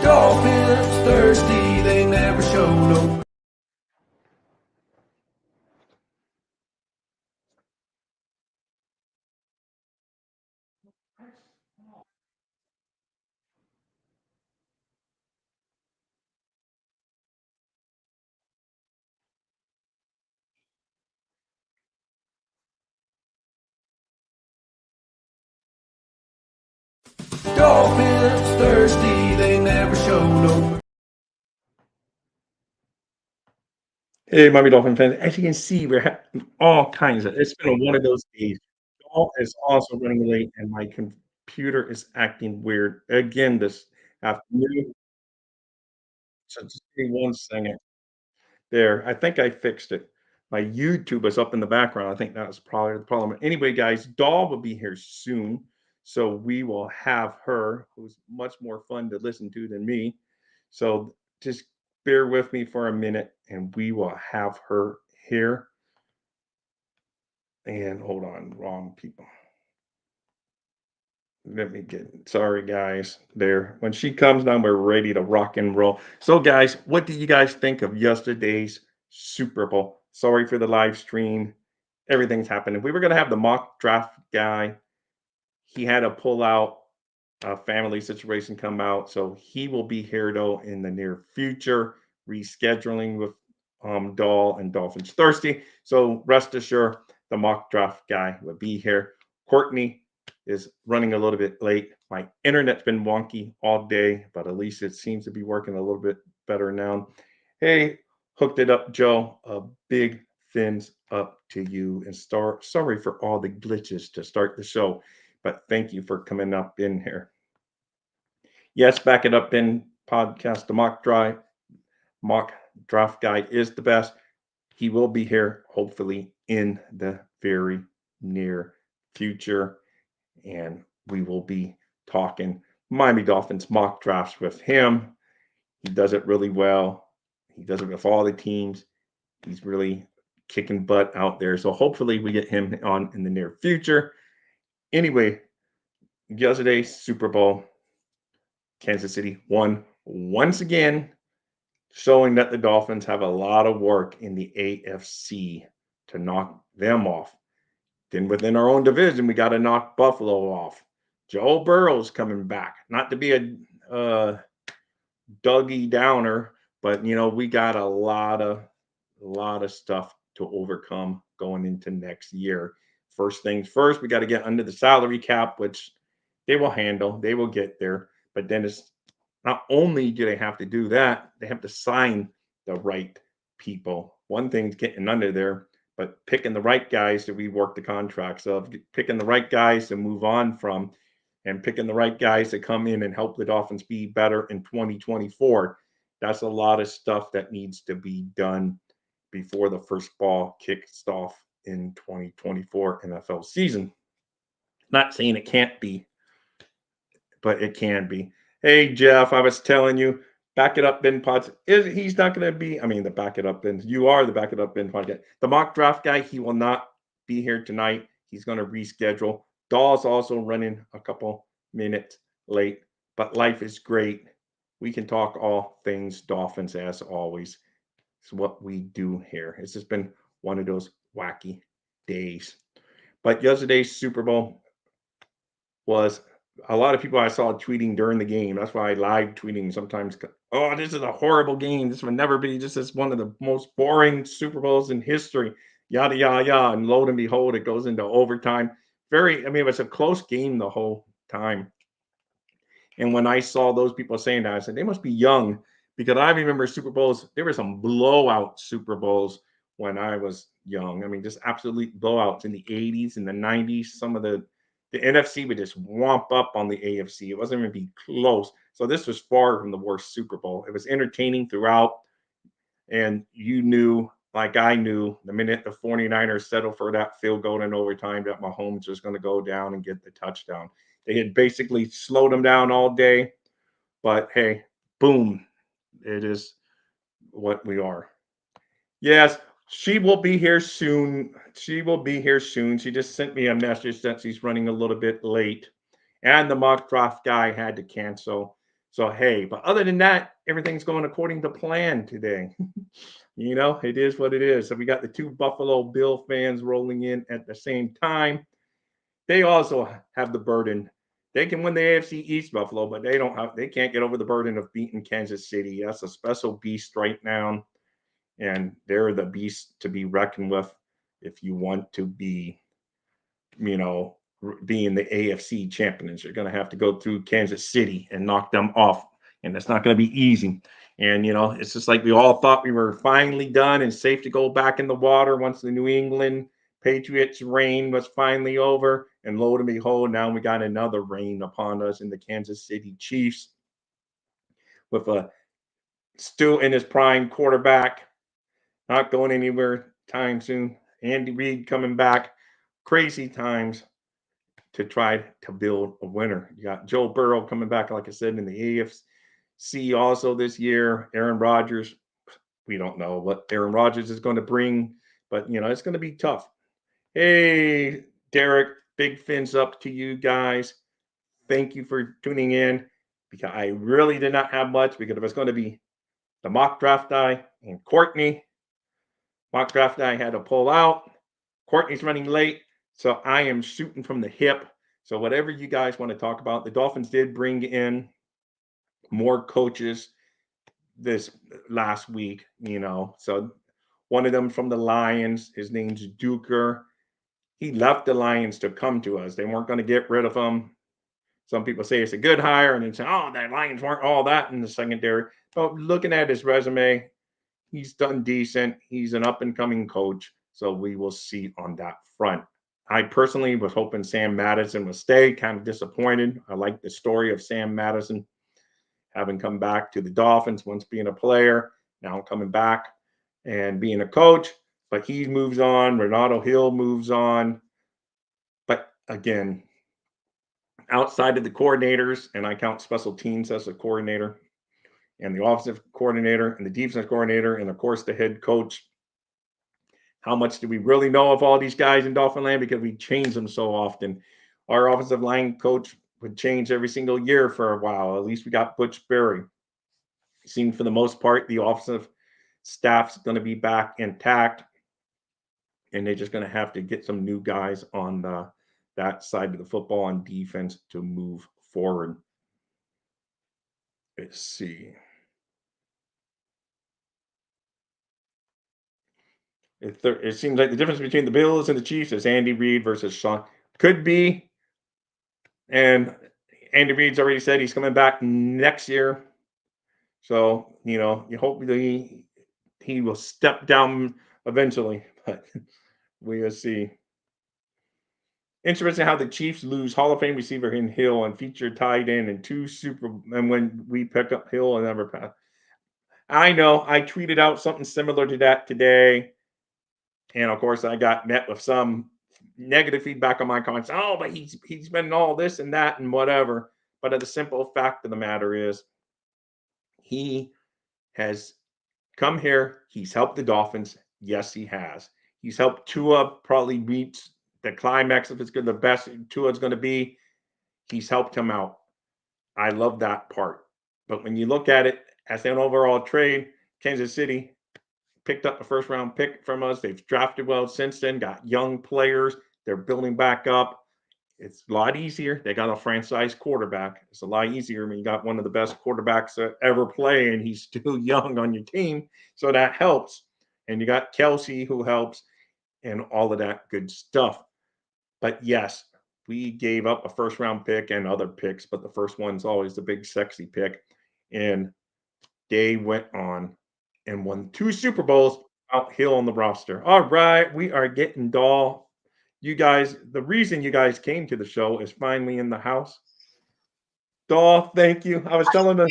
Dolphins thirsty, they never show no. Dolphins thirsty, they never show no. Hey, Miami Dolphin fans. As you can see, we're having all kinds of. It's been one of those days. All is also running late, and my computer is acting weird again this afternoon. So just give me 1 second. There, I think I fixed it. My YouTube is up in the background. I think that was probably the problem. Anyway, guys, Doll will be here soon, so we will have her, who's much more fun to listen to than me. So just bear with me for a minute, and we will have her here. And hold on, wrong people. Let me get sorry guys. There. When she comes down, we're ready to rock and roll. So, guys, what do you guys think of yesterday's Super Bowl? Sorry for the live stream. Everything's happening. We were gonna have the mock draft guy. He had to pull out a family situation come out. So he will be here though in the near future, rescheduling with Doll and Dolphins Thirsty. So rest assured, the mock draft guy will be here. Courtney is running a little bit late. My internet's been wonky all day, but at least it seems to be working a little bit better now. Hey, hooked it up, Joe. A big fins up to you. And sorry for all the glitches to start the show, but thank you for coming up in here. Yes, back it up in podcast. The mock draft guy is the best. He will be here hopefully in the very near future, and we will be talking Miami Dolphins mock drafts with him. He does it really well. He does it with all the teams. He's really kicking butt out there. So hopefully we get him on in the near future. Anyway, yesterday's Super Bowl, Kansas City won once again, showing that the Dolphins have a lot of work in the AFC to knock them off. Then within our own division, we got to knock Buffalo off. Joe Burrow's coming back. Not to be a Dougie Downer, but we got a lot of stuff to overcome going into next year. First things first, we got to get under the salary cap, which they will handle. They will get there. But then it's not only do they have to do that, they have to sign the right people. One thing's getting under there, but picking the right guys that we work the contracts of, picking the right guys to move on from, and picking the right guys to come in and help the Dolphins be better in 2024. That's a lot of stuff that needs to be done before the first ball kicks off in 2024 NFL season. Not saying it can't be, but it can be. Hey Jeff, I was telling you, back it up Ben Pods. He's not going to be? I mean, the back it up Ben. You are the back it up Ben podcast. The mock draft guy. He will not be here tonight. He's going to reschedule. Daw's also running a couple minutes late, but life is great. We can talk all things Dolphins as always. It's what we do here. It's just been one of those wacky days. But yesterday's Super Bowl was a lot of people I saw tweeting during the game. That's why I live tweeting sometimes. Oh, this is a horrible game. This would never be. This is one of the most boring Super Bowls in history. Yada yada yada. And lo and behold, it goes into overtime. I mean, it was a close game the whole time. And when I saw those people saying that, I said they must be young because I remember Super Bowls. There were some blowout Super Bowls when I was young. I mean, just absolute blowouts in the 80s and the 90s. Some of the NFC would just womp up on the AFC. It wasn't even be close. So this was far from the worst Super Bowl. It was entertaining throughout. And you knew, like I knew, the minute the 49ers settled for that field goal in overtime, that Mahomes was going to go down and get the touchdown. They had basically slowed him down all day. But hey, boom, it is what we are. Yes, she will be here soon. She will be here soon. She just sent me a message that she's running a little bit late. And the mock draft guy had to cancel. So hey, but other than that, everything's going according to plan today. It is what it is. So we got the two Buffalo Bill fans rolling in at the same time. They also have the burden. They can win the AFC East, Buffalo, but they can't get over the burden of beating Kansas City. That's a special beast right now, and they're the beast to be reckoned with if you want to be, you know, being the AFC champions. You're going to have to go through Kansas City and knock them off, and that's not going to be easy. And it's just like we all thought we were finally done and safe to go back in the water once the New England Patriots reign was finally over. And lo and behold, now we got another reign upon us in the Kansas City Chiefs with a still in his prime quarterback, not going anywhere time soon. Andy Reid coming back. Crazy times to try to build a winner. You got Joe Burrow coming back, like I said, in the AFC also this year. Aaron Rodgers, we don't know what Aaron Rodgers is going to bring, but it's going to be tough. Hey, Derek, big fins up to you guys. Thank you for tuning in because I really did not have much because it was going to be the mock draft guy and Courtney. Mock draft guy had to pull out. Courtney's running late, so I am shooting from the hip. So whatever you guys want to talk about, the Dolphins did bring in more coaches this last week, So one of them from the Lions, his name's Duker. He left the Lions to come to us. They weren't going to get rid of him. Some people say it's a good hire, and then say, "Oh, the Lions weren't all that in the secondary." But looking at his resume, he's done decent. He's an up and coming coach, so we will see on that front. I personally was hoping Sam Madison would stay. Kind of disappointed. I like the story of Sam Madison having come back to the Dolphins, once being a player, now coming back and being a coach. But he moves on. Renato Hill moves on. But again, outside of the coordinators, and I count special teams as a coordinator, and the offensive coordinator, and the defensive coordinator, and of course the head coach. How much do we really know of all these guys in Dolphin land? Because we change them so often. Our offensive line coach would change every single year for a while. At least we got Butch Berry. It seemed for the most part the offensive staff's going to be back intact, and they're just going to have to get some new guys on that side of the football on defense to move forward. Let's see. It seems like the difference between the Bills and the Chiefs is Andy Reid versus Sean. Could be. And Andy Reid's already said he's coming back next year. So, you hope he will step down eventually, but we will see. Interesting how the Chiefs lose Hall of Fame receiver in Hill and featured tight end and and when we pick up Hill and never pass. I know I tweeted out something similar to that today. And of course, I got met with some negative feedback on my comments. Oh, but he's been all this and that and whatever. But the simple fact of the matter is, he has come here. He's helped the Dolphins. Yes, he has. He's helped Tua probably reach the climax if it's good, the best Tua's going to be. He's helped him out. I love that part. But when you look at it as an overall trade, Kansas City picked up a first round pick from us. They've drafted well since then, got young players. They're building back up. It's a lot easier. They got a franchise quarterback. It's a lot easier when you got one of the best quarterbacks that ever play, and he's still young on your team. So that helps. And you got Kelsey who helps and all of that good stuff. But yes, we gave up a first round pick and other picks, but the first one's always the big sexy pick. And they went on and won 2 Super Bowls out Hill on the roster. All right, we are getting dull. You guys, the reason you guys came to the show is finally in the house. Daw, thank you. I was telling them,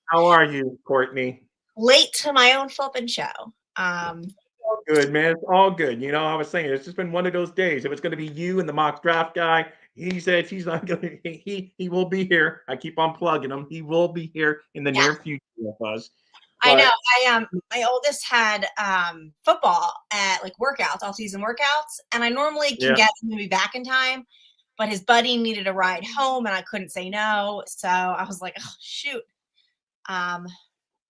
how are you, Courtney? Late to my own flipping show. All good, man. It's all good. I was saying it's just been one of those days. If it's going to be you and the mock draft guy, he said he's not going to. He will be here. I keep on plugging him. He will be here in the near future with us. I know. My oldest had football at workouts, all season workouts, and I normally can get him to be back in time. but his buddy needed a ride home and I couldn't say no. So I was like, oh, shoot. Um,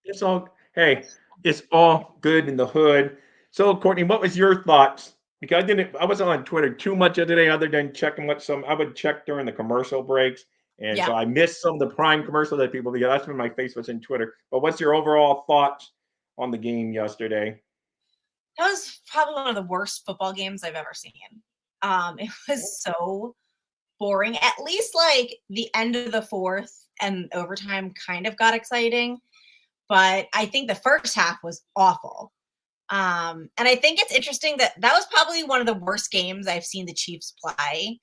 It's all hey, it's all good in the hood. So, Courtney, what was your thoughts? Because I wasn't on Twitter too much the other day other than checking what some I would check during the commercial breaks. And yeah, so I missed some of the prime commercials that people because that's when my face was in Twitter. But what's your overall thoughts on the game yesterday? that was probably one of the worst football games I've ever seen. It was so boring. At least like the end of the fourth and overtime kind of got exciting, but I think the first half was awful. And I think it's interesting that that was probably one of the worst games I've seen the Chiefs play.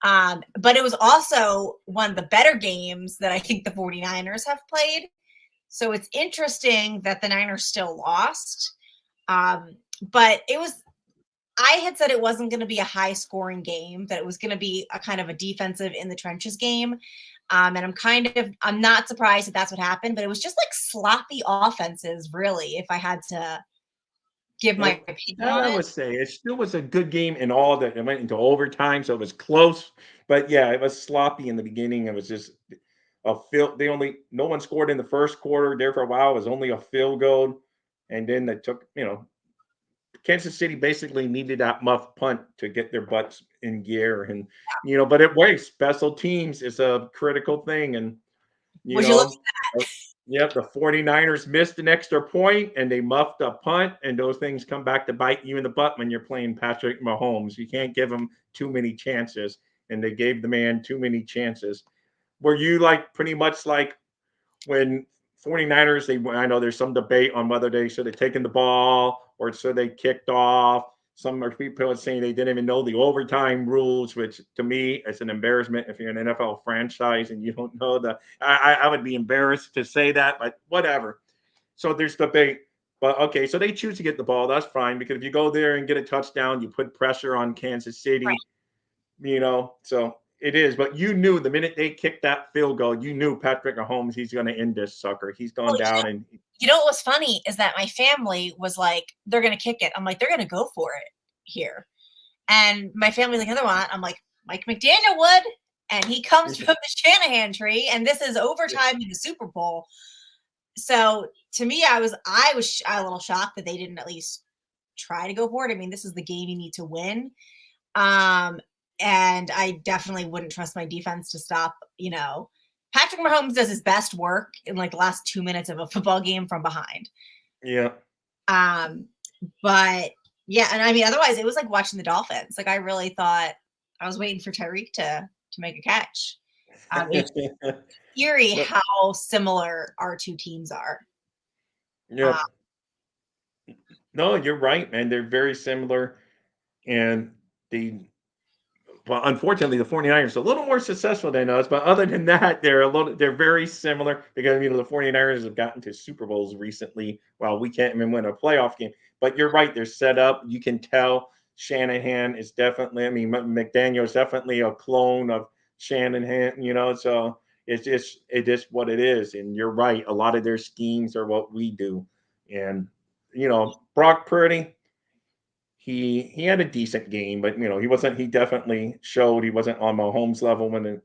But it was also one of the better games that I think the 49ers have played. So it's interesting that the Niners still lost. But it was, I had said it wasn't going to be a high scoring game, that it was going to be a kind of a defensive in the trenches game. And I'm not surprised that that's what happened, but it was just like sloppy offenses, really, if I had to give my Well, opinion that on I it. would say it still was a good game in all that it went into overtime, so it was close. But yeah, it was sloppy in the beginning. It was just a field. They only no one scored in the first quarter. There for a while, it was only a field goal, and then they took Kansas City basically needed that muff punt to get their butts in gear, and but it works. Special teams is a critical thing, and you Would you look know, yep, the 49ers missed an extra point and they muffed a punt, and those things come back to bite you in the butt when you're playing Patrick Mahomes. You can't give him too many chances, and they gave the man too many chances. Were you like pretty much like when 49ers, I know there's some debate on whether they should have taken the ball or should they kicked off. Some are people are saying they didn't even know the overtime rules, which to me is an embarrassment if you're an NFL franchise and you don't know the. I would be embarrassed to say that, but whatever. So there's debate. But okay, so they choose to get the ball. That's fine because if you go there and get a touchdown, you put pressure on Kansas City. So it is. But you knew the minute they kicked that field goal, you knew Patrick Mahomes, he's going to end this sucker. He's well, gone down and you know what was funny is that my family was like, they're gonna kick it. I'm like, they're gonna go for it here. And my family like, another one. I'm like, Mike McDaniel would, and he comes from the Shanahan tree, and this is overtime in the Super Bowl. So to me, I was a little shocked that they didn't at least try to go for it. I mean, this is the game you need to win. Um, and I definitely wouldn't trust my defense to stop, Patrick Mahomes does his best work in like the last 2 minutes of a football game from behind. yeah. Um, but yeah, and I mean, otherwise it was like watching the Dolphins. Like I really thought I was waiting for Tyreek to make a catch. It's eerie But how similar our two teams are. Uh, yeah, no, you're right, man. They're very similar. And the well, unfortunately, the 49ers are a little more successful than us, but other than that, they're very similar because the 49ers have gotten to Super Bowls recently while we can't even win a playoff game. But you're right, they're set up. You can tell Shanahan is definitely, McDaniel is definitely a clone of Shanahan, so it is what it is. And you're right, a lot of their schemes are what we do. And Brock Purdy, he had a decent game, but he definitely showed he wasn't on Mahomes level when it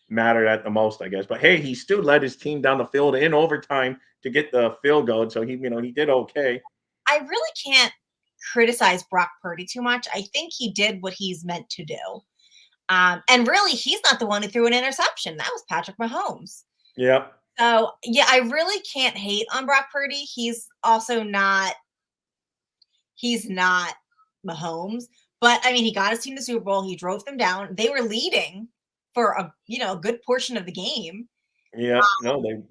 mattered at the most, I guess. But hey, he still led his team down the field in overtime to get the field goal, so he did okay. I really can't criticize Brock Purdy too much. I think he did what he's meant to do. And really, he's not the one who threw an interception. That was Patrick Mahomes. Yeah, So yeah, I really can't hate on Brock Purdy. He's not Mahomes, but I mean, he got his team to the Super Bowl. He drove them down. They were leading for a good portion of the game. yeah, no, they,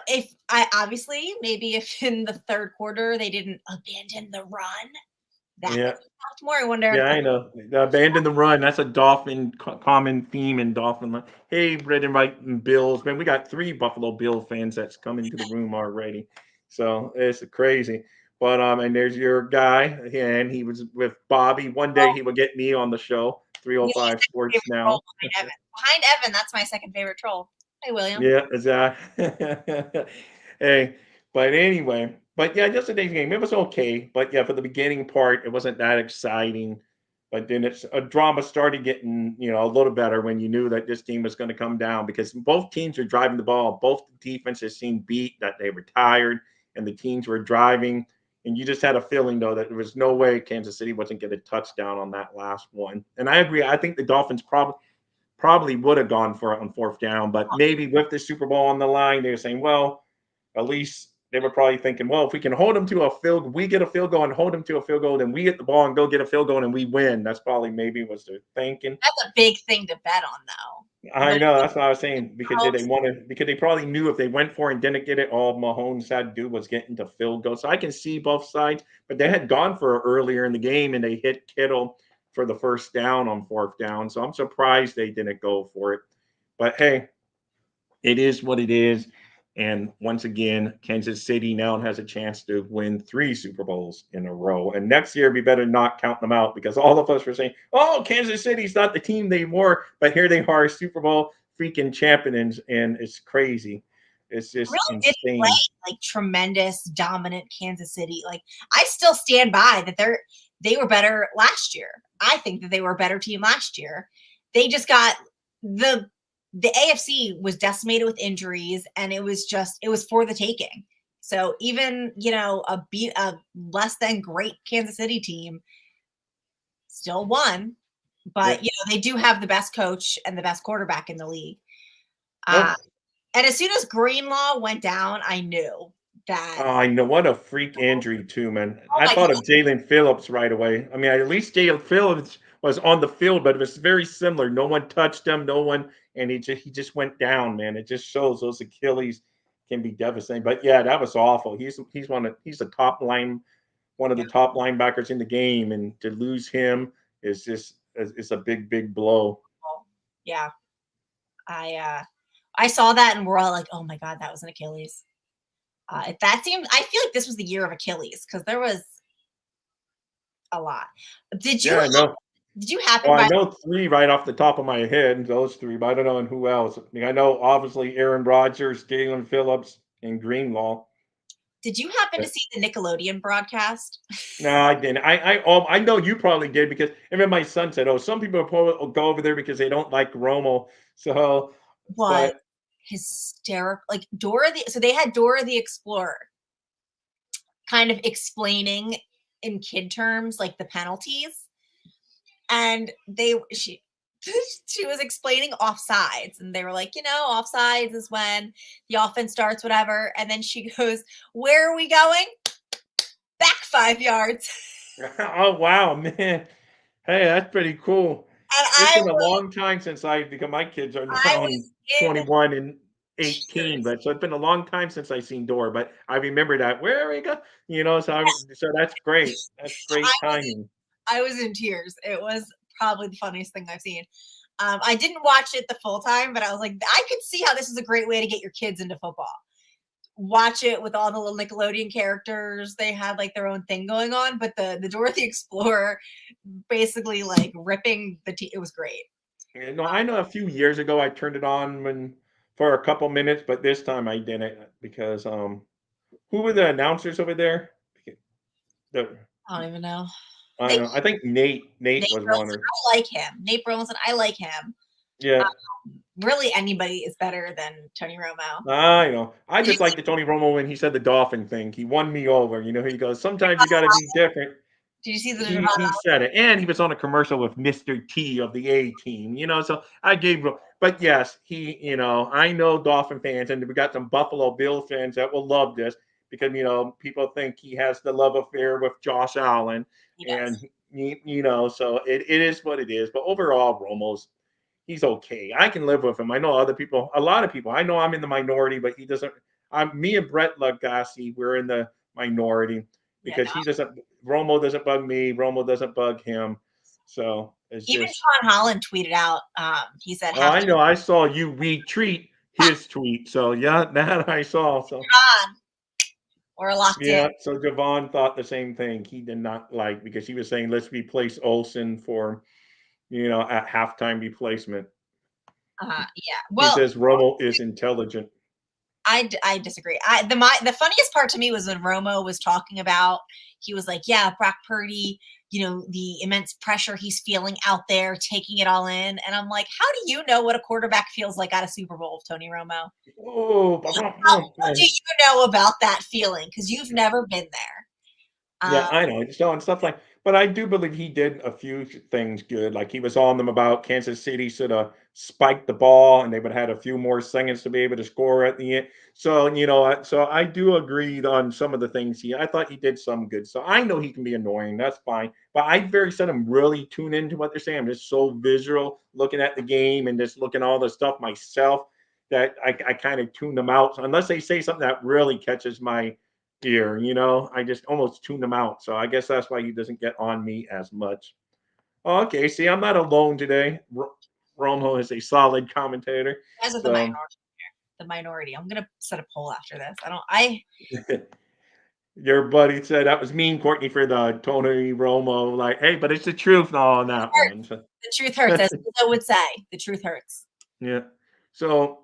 If I obviously maybe if in the third quarter they didn't abandon the run, that would yeah, have helped more. I wonder. yeah, I know. Abandon the run. That's a Dolphin common theme in Dolphin. Hey, Red and White and Bills, man, we got 3 Buffalo Bill fans that's come into the room already, so it's crazy. But and there's your guy, and he was with Bobby. One day he will get me on the show, Yeah, he's 305 my favorite Sports troll now. behind Evan. Behind Evan, that's my second favorite troll. Hey, William. Yeah, exactly. Hey, but anyway, but yeah, yesterday's game, it was okay. But yeah, for the beginning part, it wasn't that exciting. But then it's a drama started getting, a little better when you knew that this team was going to come down because both teams are driving the ball. Both defenses seemed beat, that they were tired, and the teams were driving. And you just had a feeling, though, that there was no way Kansas City wasn't getting a touchdown on that last one. And I agree. I think the Dolphins probably would have gone for it on fourth down, but maybe with the Super Bowl on the line, they were saying, well, at least they were probably thinking, well, if we can hold them to a field, we get a field goal and hold them to a field goal, then we get the ball and go get a field goal and we win. That's probably maybe was their thinking. That's a big thing to bet on, though. I know, that's what I was saying, because they probably knew if they went for it and didn't get it, all Mahomes had to do was get into field goal. So I can see both sides, but they had gone for it earlier in the game and they hit Kittle for the first down on fourth down. So I'm surprised they didn't go for it. But hey, it is what it is. And once again, Kansas City now has a chance to win 3 Super Bowls in a row. And next year, we better not count them out because all of us were saying, oh, Kansas City's not the team they were. But here they are, Super Bowl freaking champions. And it's crazy. It's just really insane. Didn't play like tremendous, dominant Kansas City. Like I still stand by that they were better last year. I think that they were a better team last year. They just got the AFC was decimated with injuries, and it was for the taking. So even a less than great Kansas City team still won, but they do have the best coach and the best quarterback in the league. And as soon as Greenlaw went down, I knew that. Oh, I know, what a freak injury too, man. I thought of Jalen Phillips right away. I mean, at least Jalen Phillips was on the field, but it was very similar. No one touched him, and he just went down, man. It just shows those Achilles can be devastating. But yeah, that was awful. He's one of the top linebackers in the game, and to lose him is a big blow. Yeah, I saw that, and we're all like, "Oh my God, that was an Achilles." I feel like this was the year of Achilles because there was a lot. Did you? Yeah, I know. Did you happen? Well, I know 3 right off the top of my head, those 3, but I don't know who else. I mean, I know obviously Aaron Rodgers, Jalen Phillips, and Greenlaw. Did you happen to see the Nickelodeon broadcast? No, I didn't. I know you probably did because even my son said, "Oh, some people will go over there because they don't like Romo." So, what hysterical! Like so they had Dora the Explorer, kind of explaining in kid terms like the penalties, and she was explaining offsides, and they were like, offsides is when the offense starts, whatever. And then she goes, "Where are we going? Back 5 yards." Oh wow, man! Hey, that's pretty cool. And It's been a long time since because my kids are now 21 and 18, but so it's been a long time since I've seen Dora. But I remember that. Where we go, so that's great. That's great timing. I was in tears. It was probably the funniest thing I've seen. I didn't watch it the full time, but I was like, I could see how this is a great way to get your kids into football. Watch it with all the little Nickelodeon characters. They had like their own thing going on, but the Dorothy Explorer basically like ripping it was great. No, I know a few years ago I turned it on for a couple minutes, but this time I didn't because who were the announcers over there? I don't even know. I don't know. I think Nate was one. I like him. Nate Burleson. I like him. Yeah. Really, anybody is better than Tony Romo. I know. I just like the Tony Romo when he said the dolphin thing. He won me over. He goes, sometimes you got to be different. Did you see He said it, and he was on a commercial with Mr. T of the A Team. So I gave him. But yes, I know Dolphin fans, and we got some Buffalo Bill fans that will love this because people think he has the love affair with Josh Allen, and so it is what it is. But overall, he's okay. I can live with him. I know a lot of people. I know I'm in the minority, but he doesn't. Me and Brett Lagasse, we're in the minority because Romo doesn't bug me. Romo doesn't bug him. So even Sean Holland tweeted out. He said, "Oh, I know. I saw you retweet his tweet. So yeah, that I saw. So we're locked in. Yeah. So Javon thought the same thing. He did not like because he was saying let's replace Olsen for, at halftime replacement. Yeah. Well, he says Romo is intelligent. I disagree. The funniest part to me was when Romo was talking about, he was like, yeah, Brock Purdy, the immense pressure he's feeling out there, taking it all in. And I'm like, how do you know what a quarterback feels like at a Super Bowl, Tony Romo? Oh, What do you know about that feeling? Because you've never been there. yeah, I know. So and stuff like, but I do believe he did a few things good. Like he was on them about Kansas City should have spiked the ball, and they would have had a few more seconds to be able to score at the end. So so I do agree on some of the things I thought he did some good. So I know he can be annoying. That's fine. But I very seldom really tune into what they're saying. I'm just so visual, looking at the game and just looking at all the stuff myself that I kind of tune them out. So unless they say something that really catches my ear, I just almost tune them out. So I guess that's why he doesn't get on me as much. Oh, okay, see, I'm not alone today. Romo is a solid commentator. As of the So minority, I'm gonna set a poll after this. I your buddy said that was mean, Courtney, for the Tony Romo. Like, hey, but it's the truth on that one. So, the truth hurts, as I would say. The truth hurts. yeah. So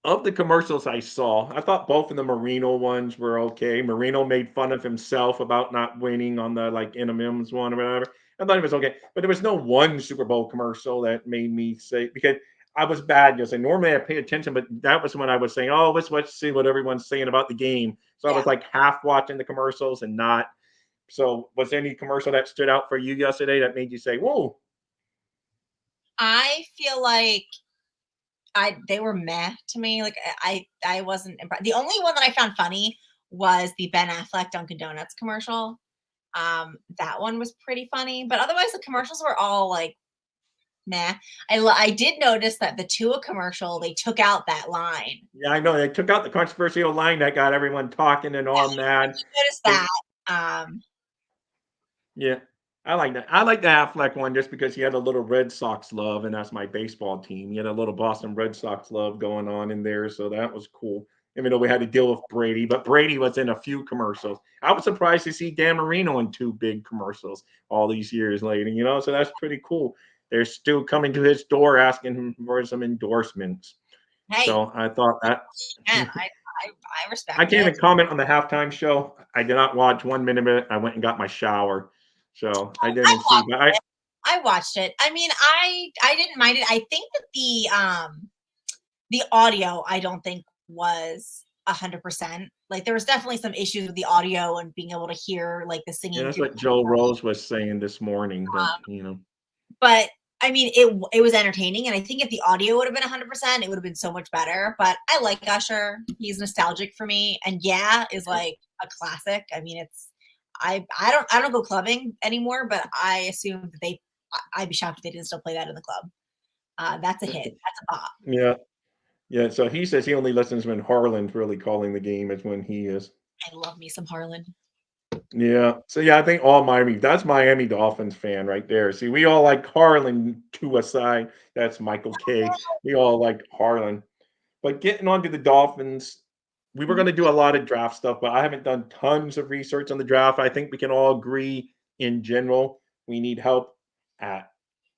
of the commercials I saw, I thought both of the Marino ones were okay. Marino made fun of himself about not winning on the like M&M's one or whatever. I thought it was okay, but there was no one Super Bowl commercial that made me say, because I was bad because normally I pay attention, but that was when I was saying, "Oh, let's see what everyone's saying about the game." So I Yeah. was like half watching the commercials and not. So was there any commercial that stood out for you yesterday that made you say, "Whoa"? I feel like they were meh to me. Like I wasn't impressed. The only one that I found funny was the Ben Affleck Dunkin' Donuts commercial. That one was pretty funny, but otherwise the commercials were all like meh. I did notice that the Tua commercial, they took out that line. Yeah, I know they took out the controversial line that got everyone talking and all I mad. did notice They that. Um, Yeah, I like that. I like the Affleck one just because he had a little Red Sox love, and that's my baseball team. He had a little Boston Red Sox love going on in there, so that was cool. Even though we had to deal with Brady, but Brady was in a few commercials. I was surprised to see Dan Marino in two big commercials all these years later, so that's pretty cool. They're still coming to his door asking him for some endorsements. hey, So I thought that. man, I I respect can't it. even comment on the halftime show. I did not watch 1 minute of it. I went and got my shower. So I I didn't see, watched but it. I watched it. I mean, I didn't mind it. I think that the audio, I don't think was 100%. Like there was definitely some issues with the audio and being able to hear like the yeah, singing that's through. what Joe Rose was saying this morning. That. But I mean, it was entertaining, and I think if the audio would have been 100%, it would have been so much better. But I like Usher; he's nostalgic for me, and yeah, is like a classic. I mean, it's I don't go clubbing anymore, but I assume that I'd be shocked if they didn't still play that in the club. That's a hit. That's a bop. Yeah, yeah. So he says he only listens when Harlan's really calling the game. Is when he is. I love me some Harlan. Yeah. So yeah, I think all Miami. That's Miami Dolphins fan right there. See, we all like Harlan to a side. That's Michael K. We all like Harlan. But getting on to the Dolphins, we were going to do a lot of draft stuff, but I haven't done tons of research on the draft. I think we can all agree in general we need help at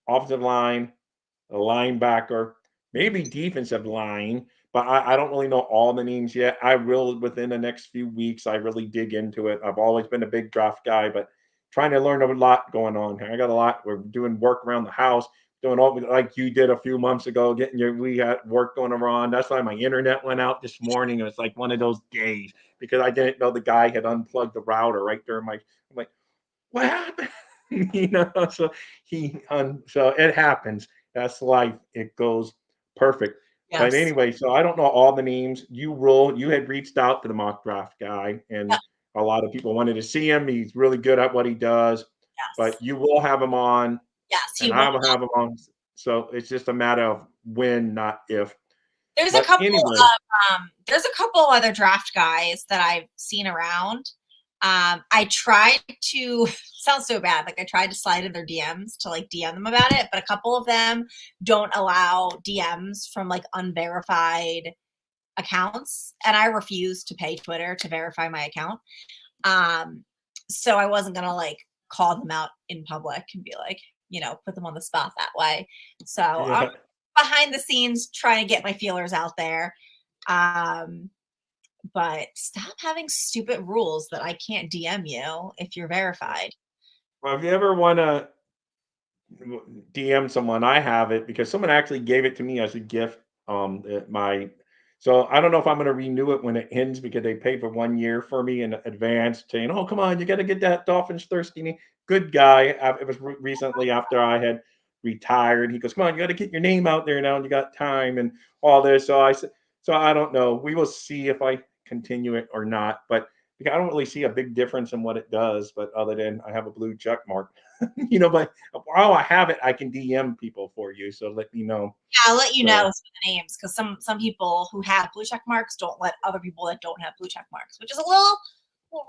offensive line, a linebacker, maybe defensive line, but I don't really know all the names yet. I will within the next few weeks. I really dig into it. I've always been a big draft guy, but trying to learn a lot going on here. I got a lot. We're doing work around the house, doing all like you did a few months ago, we had work going on. That's why my internet went out this morning. It was like one of those days because I didn't know the guy had unplugged the router right there. I'm like, what happened? So so it happens. That's life. It goes perfect. But Yes. anyway, so I don't know all the names. You had reached out to the mock draft guy, and a lot of people wanted to see him. He's really good at what he does, Yes. but you will have him on, Yes. He and will. I will have him on. So it's just a matter of when, not if. There's a But couple anyway, of there's a couple other draft guys that I've seen around. I tried to sounds so bad. Like I tried to slide in their DMs to like DM them about it, but a couple of them don't allow DMs from like unverified accounts, and I refuse to pay Twitter to verify my account. So I wasn't gonna like call them out in public and be like, put them on the spot that way. So I'm yeah, behind the scenes trying to get my feelers out there. But stop having stupid rules that I can't DM you if you're verified. Well, if you ever want to DM someone, I have it because someone actually gave it to me as a gift. My so I don't know if I'm going to renew it when it ends because they paid for 1 year for me in advance, saying, "Oh, come on, you got to get that Dolphins thirsty." Good guy. It was recently after I had retired. He goes, "Come on, you got to get your name out there now, and you got time and all this." So I said, "So I don't know. We will see if I continue it or not." But I don't really see a big difference in what it does. But other than I have a blue check mark, but while I have it, I can DM people for you. So let me know. Yeah, I'll let you know So some of the names because some people who have blue check marks don't let other people that don't have blue check marks, which is a little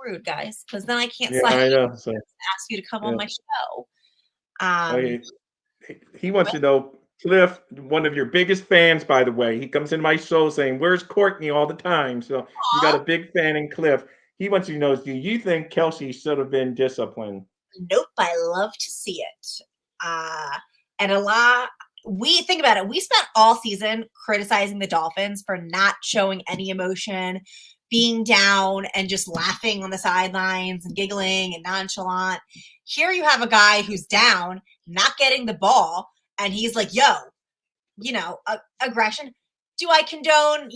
rude, guys. Because then I can't yeah, slide I you know. and So ask you to come yeah, on my show. Um, okay. He wants to know, Cliff, one of your biggest fans, by the way. He comes in my show saying, "Where's Courtney?" all the time. So you got aw, a big fan in Cliff. He wants to know, do you think Kelsey should have been disciplined? nope, I love to see it. And a lot. We think about it. We spent all season criticizing the Dolphins for not showing any emotion, being down and just laughing on the sidelines and giggling and nonchalant. Here you have a guy who's down, not getting the ball, and he's like, "Yo, aggression. Do I condone,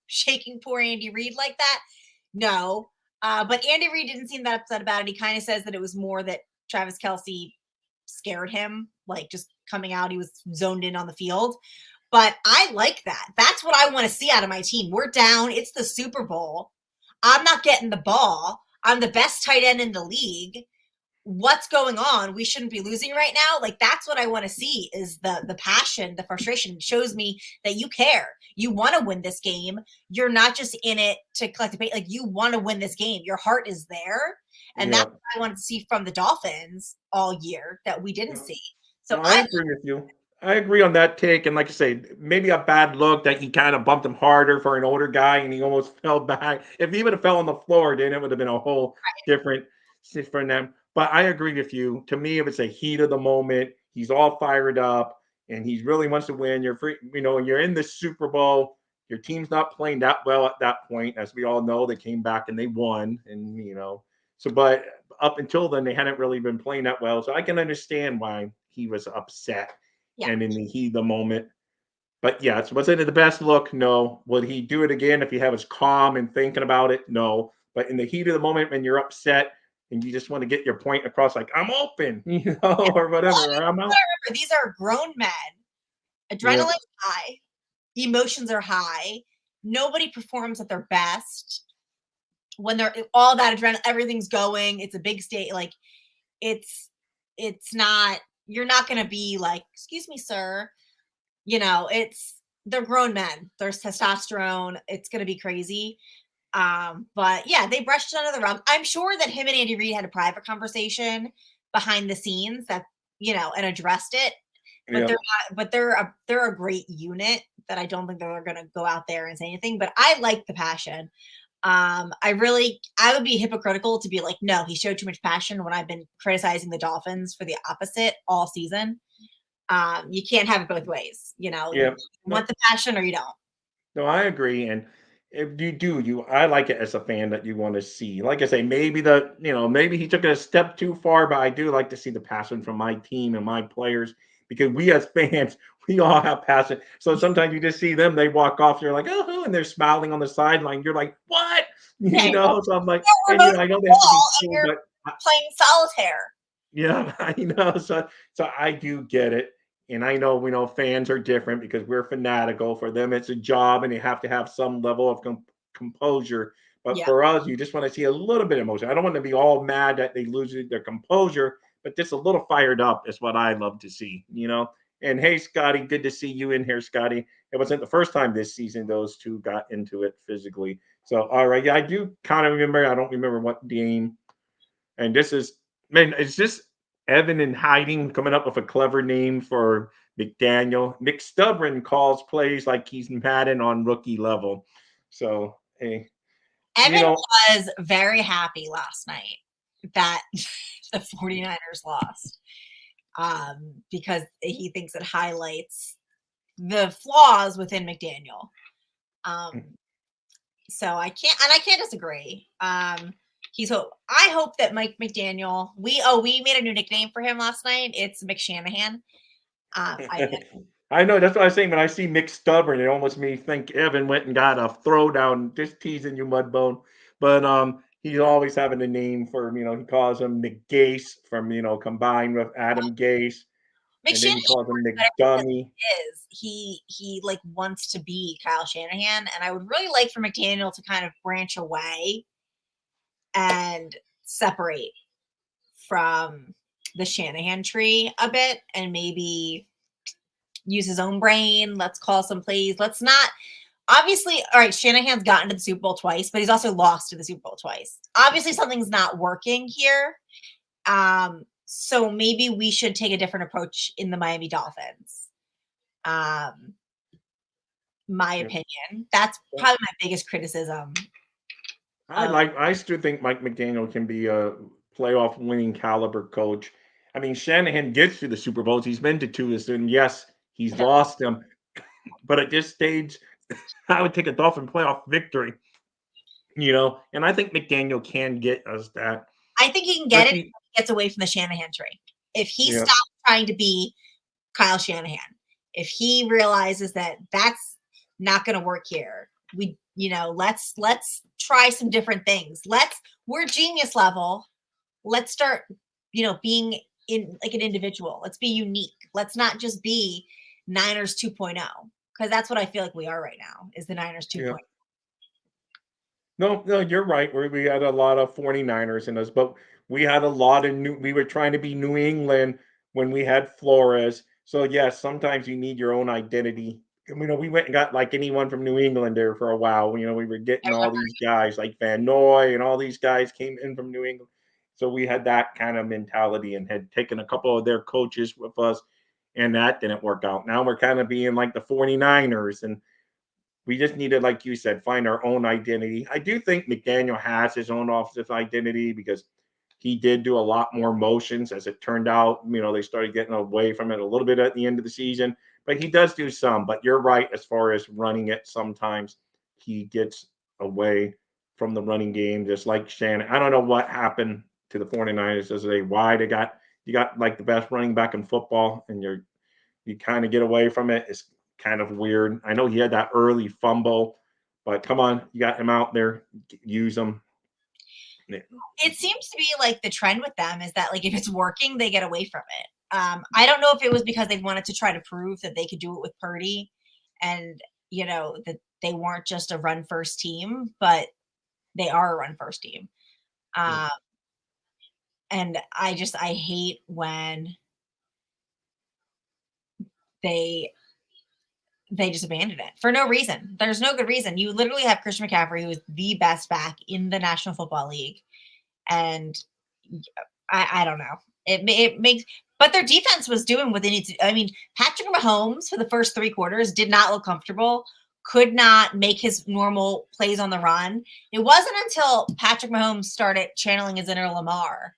shaking poor Andy Reid like that? No. But Andy Reid didn't seem that upset about it. He kind of says that it was more that Travis Kelsey scared him, like just coming out. He was zoned in on the field. But I like that. That's what I want to see out of my team. We're down. It's the Super Bowl. I'm not getting the ball. I'm the best tight end in the league. What's going on? We shouldn't be losing right now. Like that's what I want to see is the passion, the frustration. It shows me that you care. You want to win this game. You're not just in it to collect the pay. Like you want to win this game. Your heart is there. And that's Yeah. what I wanted to see from the Dolphins all year that we didn't see. So No, I agree with you. I agree on that take. And like I say, maybe a bad look that he kind of bumped him harder for an older guy and he almost fell back. If he would have fell on the floor, then it would have been a whole different for them. But I agree with you. To me, if it's a heat of the moment, he's all fired up and he really wants to win. You're free, you're in the Super Bowl. Your team's not playing that well at that point. As we all know, they came back and they won. And so but up until then, they hadn't really been playing that well. So I can understand why he was upset yeah. and in the heat of the moment. But yes, was it the best look? No. Would he do it again if he was calm and thinking about it? No. But in the heat of the moment, when you're upset and you just want to get your point across, like I'm open, or whatever, or I'm out. Remember, these are grown men. Yeah, Adrenaline high, emotions are high. Nobody performs at their best when they're all that adrenaline, everything's going. It's a big state. Like it's not. You're not going to be like, "Excuse me, sir." They're grown men. There's testosterone. It's going to be crazy. But yeah, they brushed it under the rug. I'm sure that him and Andy Reid had a private conversation behind the scenes and addressed it. But yeah. they're not. But they're a great unit that I don't think they're going to go out there and say anything. But I like the passion. I would be hypocritical to be like, no, he showed too much passion when I've been criticizing the Dolphins for the opposite all season. You can't have it both ways. You Yeah. want the passion or you don't. No, I agree. And if you do, I like it as a fan that you want to see. Like I say, maybe he took it a step too far, but I do like to see the passion from my team and my players because we as fans, we all have passion. So sometimes you just see them, they walk off, you're like, oh, and they're smiling on the sideline. You're like, what? Yeah, So I'm like, we're and both I know they have to be ball and cool, you're but playing solitaire. yeah, I know. So I do get it. And I know we know fans are different because we're fanatical. For them, it's a job and they have to have some level of composure. But Yeah. for us, you just want to see a little bit of emotion. I don't want to be all mad that they lose their composure, but just a little fired up is what I love to see. And hey, Scotty, good to see you in here, Scotty. It wasn't the first time this season those two got into it physically. So, all right. Yeah, I do kind of remember. I don't remember what game. And this is, man, it's just Evan in hiding coming up with a clever name for McDaniel. McStubborn calls plays like he's Madden on rookie level. So, hey, you Evan know, was very happy last night that the 49ers lost because he thinks it highlights the flaws within McDaniel. So I can't disagree. I hope that Mike McDaniel. We made a new nickname for him last night. It's McShanahan. I know, that's what I was saying. When I see Mick Stubborn, it almost makes me think Evan went and got a throwdown, just teasing you, Mudbone. But he's always having a name for him. He calls him McGace from combined with Adam Gase, and then he McShanahan calls him because McDummy. he like wants to be Kyle Shanahan, and I would really like for McDaniel to kind of branch away and separate from the Shanahan tree a bit, and maybe use his own brain. Let's call some plays. Let's not. Obviously, all right, Shanahan's gotten to the Super Bowl twice, but he's also lost to the Super Bowl twice. Obviously, something's not working here. So maybe we should take a different approach in the Miami Dolphins. My opinion. That's probably my biggest criticism. I still think Mike McDaniel can be a playoff winning caliber coach. I mean, Shanahan gets to the Super Bowls. He's been to two, and yes, he's lost them. But at this stage, I would take a Dolphin playoff victory. And I think McDaniel can get us that. I think he can get it if he gets away from the Shanahan tree. If he stops trying to be Kyle Shanahan, if he realizes that that's not going to work here, let's try some different things. We're genius level. Let's start, being in like an individual. Let's be unique. Let's not just be Niners 2.0, because that's what I feel like we are right now, is the Niners 2.0. Yeah. No, you're right. We had a lot of 49ers in us, but we had a lot of we were trying to be New England when we had Flores. So yes, sometimes you need your own identity. We went and got like anyone from New England there for a while. We were getting all these guys like Van Noy, and all these guys came in from New England. So we had that kind of mentality and had taken a couple of their coaches with us, and that didn't work out. Now we're kind of being like the 49ers, and we just need to, like you said, find our own identity. I do think McDaniel has his own offensive identity because he did do a lot more motions. As it turned out, they started getting away from it a little bit at the end of the season, but he does do some. But you're right, as far as running it, sometimes he gets away from the running game, just like Shannon. I don't know what happened to the 49ers as why you got like the best running back in football, and you kind of get away from it. It's kind of weird. I know he had that early fumble, but come on, you got him out there, use him. Yeah. It seems to be like the trend with them is that, like, if it's working, they get away from it. I don't know if it was because they wanted to try to prove that they could do it with Purdy, and that they weren't just a run first team, but they are a run first team. And I hate when they just abandon it for no reason. There's no good reason. You literally have Christian McCaffrey, who is the best back in the National Football League. And I don't know. It makes, but their defense was doing what they need to. I mean, Patrick Mahomes for the first 3 quarters did not look comfortable, could not make his normal plays on the run. It wasn't until Patrick Mahomes started channeling his inner Lamar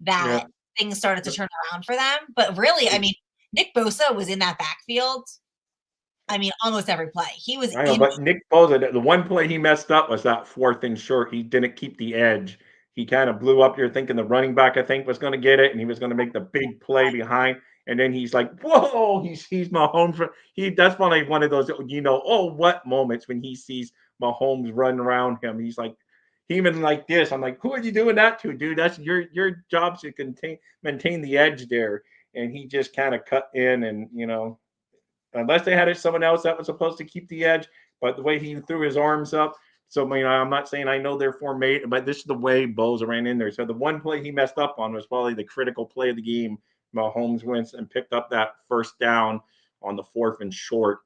that things started to turn around for them. But really, I mean, Nick Bosa was in that backfield. I mean, almost every play. He was. I know, but Nick Bosa, the one play he messed up was that 4th and short. He didn't keep the edge. He kind of blew up here thinking the running back, I think, was going to get it, and he was going to make the big play behind. And then he's like, whoa, he's Mahomes. That's probably one of those, what moments when he sees Mahomes run around him. He's like, even like this. I'm like, who are you doing that to, dude? That's your job to maintain the edge there. And he just kind of cut in, and unless they had it someone else that was supposed to keep the edge, but the way he threw his arms up. So I'm not saying I know they're formate, but this is the way Bosa ran in there. So the one play he messed up on was probably the critical play of the game. Mahomes went and picked up that 1st down on the 4th and short.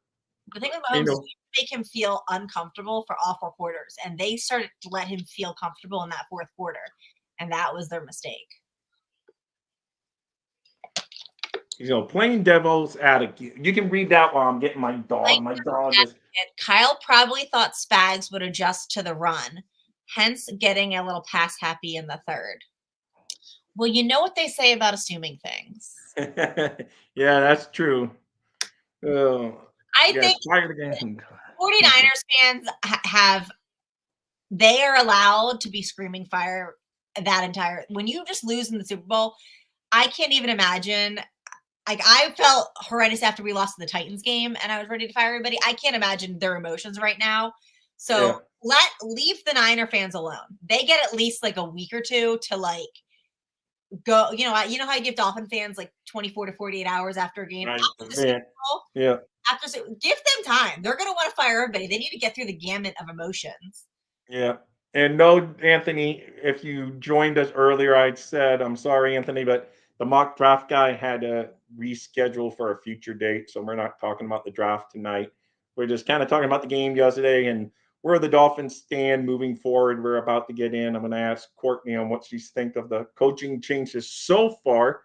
The thing with Mahomes, make him feel uncomfortable for all 4 quarters, and they started to let him feel comfortable in that 4th quarter, and that was their mistake. Playing devil's advocate. You can read that while I'm getting my dog. My dog is. Kyle probably thought Spags would adjust to the run, hence getting a little pass happy in the 3rd. Well, you know what they say about assuming things. Yeah, that's true. I think 49ers fans have, they are allowed to be screaming fire that entire, when you just lose in the Super Bowl, I can't even imagine. Like, I felt horrendous after we lost the Titans game and I was ready to fire everybody. I can't imagine their emotions right now. So leave the Niner fans alone. They get at least like a week or two to like go, you know how you give Dolphin fans like 24 to 48 hours after a game. Right. After the Super Bowl, Yeah. give them time. They're going to want to fire everybody. They need to get through the gamut of emotions. Yeah. And no, Anthony, if you joined us earlier, I'd said, I'm sorry, Anthony, but the mock draft guy had to reschedule for a future date. So we're not talking about the draft tonight. We're just kind of talking about the game yesterday and where the Dolphins stand moving forward. We're about to get in. I'm going to ask Courtney on what she's think of the coaching changes so far.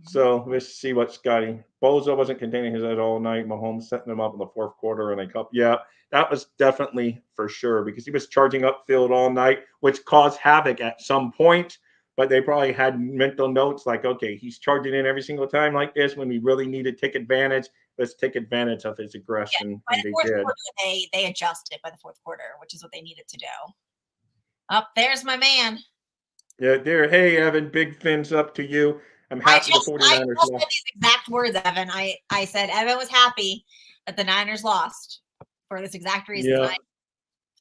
So let's see what Scotty Bozo wasn't containing his head all night. Mahomes setting him up in the fourth quarter and a cup. Yeah, that was definitely for sure because he was charging upfield all night, which caused havoc at some point. But they probably had mental notes like, okay, he's charging in every single time like this when we really need to take advantage. Let's take advantage of his aggression, and they did. Quarter, they adjusted by the fourth quarter, which is what they needed to do. Up there's my man. Yeah, there. Hey, Evan, big fins up to you. I'm happy the 49ers I just said these exact words, Evan. I said Evan was happy that the Niners lost for this exact reason. Yeah.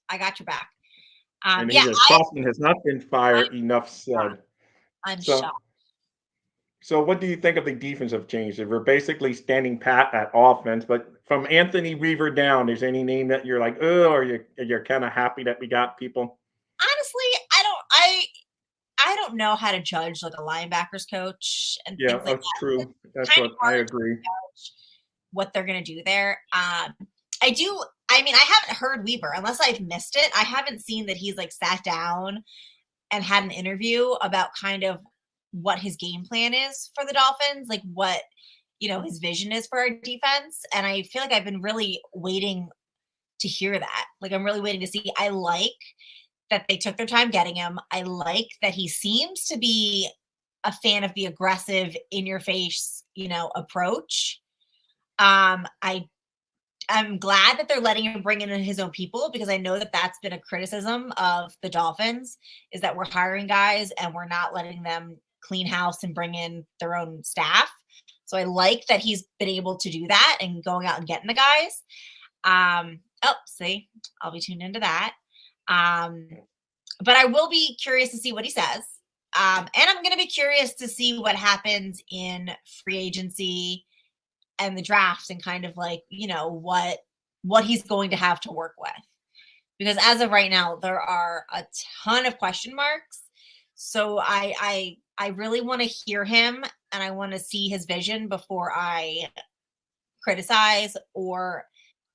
I got your back. And he says, Kaufman has not been fired. Enough said. I'm shocked. So what do you think of the defensive changes? We're basically standing pat at offense, but from Anthony Weaver down, is any name that you're like, oh, or you're kind of happy that we got people? Honestly, I don't know how to judge like a linebackers coach and yeah, things like that's that. true. That's what I agree. What they're gonna do there. I do. I mean, I haven't heard Weaver unless I've missed it. I haven't seen that he's like sat down and had an interview about kind of what his game plan is for the Dolphins, like what his vision is for our defense. And I feel like I've been really waiting to hear that. Like I'm really waiting to see. I like that they took their time getting him. I like that he seems to be a fan of the aggressive, in your face, approach. I'm glad that they're letting him bring in his own people because I know that that's been a criticism of the Dolphins is that we're hiring guys and we're not letting them clean house and bring in their own staff. So I like that he's been able to do that and going out and getting the guys. See, I'll be tuned into that. But I will be curious to see what he says. And I'm going to be curious to see what happens in free agency and the draft and kind of like, what he's going to have to work with. Because as of right now, there are a ton of question marks. So I really want to hear him and I want to see his vision before I criticize or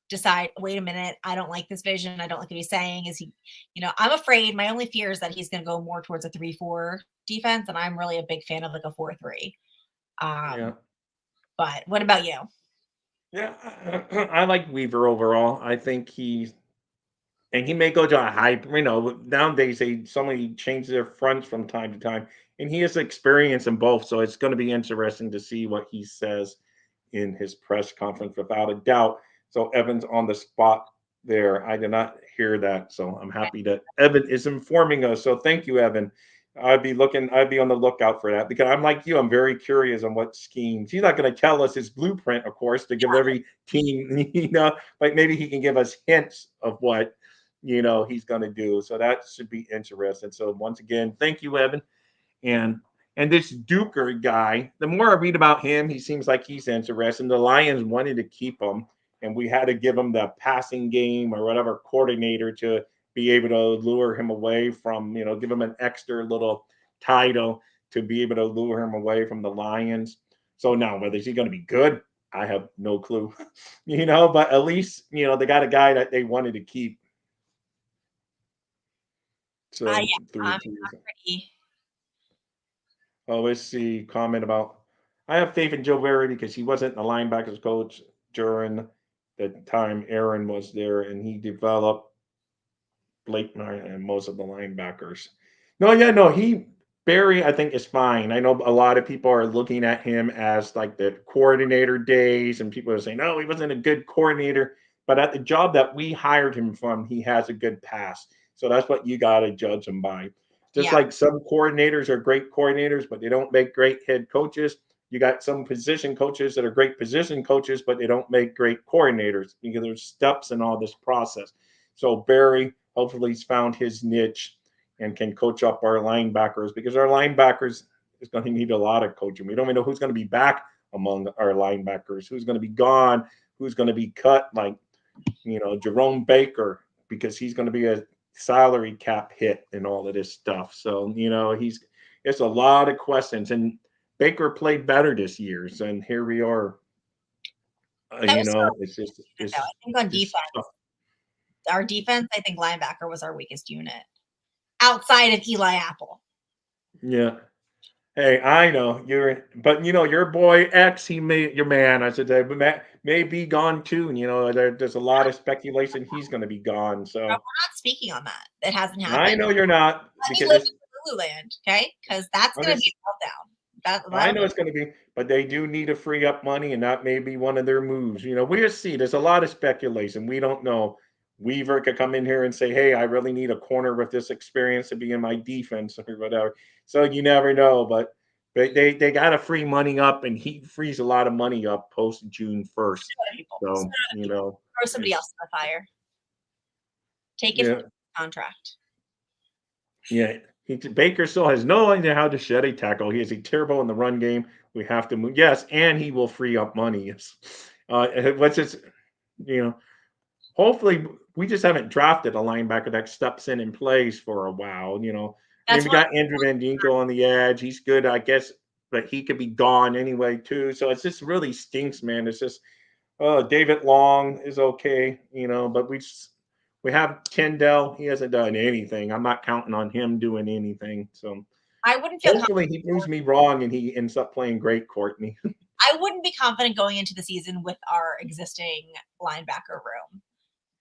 decide, wait a minute, I don't like this vision. I don't like what he's saying. Is he, I'm afraid my only fear is that he's going to go more towards a 3-4 defense. And I'm really a big fan of like a 4-3. But what about you? Yeah, I like Weaver overall. I think he may go to a high, nowadays somebody changes their fronts from time to time, and he has experience in both. So it's going to be interesting to see what he says in his press conference without a doubt. So Evan's on the spot there. I did not hear that. So I'm happy that Evan is informing us. So thank you, Evan. I'd be on the lookout for that because I'm like you. I'm very curious on what schemes. He's not going to tell us his blueprint, of course, to give every team, but maybe he can give us hints of what, he's going to do. So that should be interesting. So once again, thank you, Evan. And this Duker guy, the more I read about him, he seems like he's interested. The Lions wanted to keep him, and we had to give him the passing game or whatever coordinator to be able to lure him away from, give him an extra little title to be able to lure him away from the Lions. So now, whether he's going to be good, I have no clue, but at least, they got a guy that they wanted to keep. So, I'm ready. Oh, let's see. Comment about I have faith in Joe Barry because he wasn't the linebackers coach during the time Aaron was there, and he developed Blake and most of the linebackers. Barry, I think, is fine. I know a lot of people are looking at him as like the coordinator days, and people are saying, no, he wasn't a good coordinator. but at the job that we hired him from, he has a good pass. So that's what you got to judge him by. Just Yeah. like some coordinators are great coordinators, but they don't make great head coaches. You got some position coaches that are great position coaches, but they don't make great coordinators because there's steps in all this process. So Barry, hopefully, he's found his niche and can coach up our linebackers because our linebackers is going to need a lot of coaching. We don't even know who's going to be back among our linebackers, who's going to be gone, who's going to be cut, like, Jerome Baker, because he's going to be a salary cap hit and all of this stuff. So, it's a lot of questions. And Baker played better this year. And here we are. It's just, I think on defense, tough. our defense, I think linebacker was our weakest unit outside of Eli Apple. Yeah. Hey, I know but your boy X, your man, I should say, may be gone too. And there's a lot of speculation he's going to be gone. So we're not speaking on that. It hasn't happened. I know you're not, Let me live in Lululand, okay? Because that's going to be a meltdown. I know it's going to be, but they do need to free up money, and that may be one of their moves. We'll see. There's a lot of speculation. We don't know. Weaver could come in here and say, "Hey, I really need a corner with this experience to be in my defense or whatever." So you never know, but they got to free money up, and he frees a lot of money up post June 1st. So throw somebody else in the fire. Take it from the contract. Yeah, Baker still has no idea how to shed a tackle. He is a terrible in the run game. We have to move. Yes, and he will free up money. Yes. What's this? Hopefully we just haven't drafted a linebacker that steps in and plays for a while. We got Andrew Van Ginkel on the edge. He's good, I guess, but he could be gone anyway too. So it's just really stinks, man. It's just, David Long is okay, but we have Kendall. He hasn't done anything. I'm not counting on him doing anything. So I wouldn't feel. Hopefully he proves me wrong and he ends up playing great, Courtney. I wouldn't be confident going into the season with our existing linebacker room.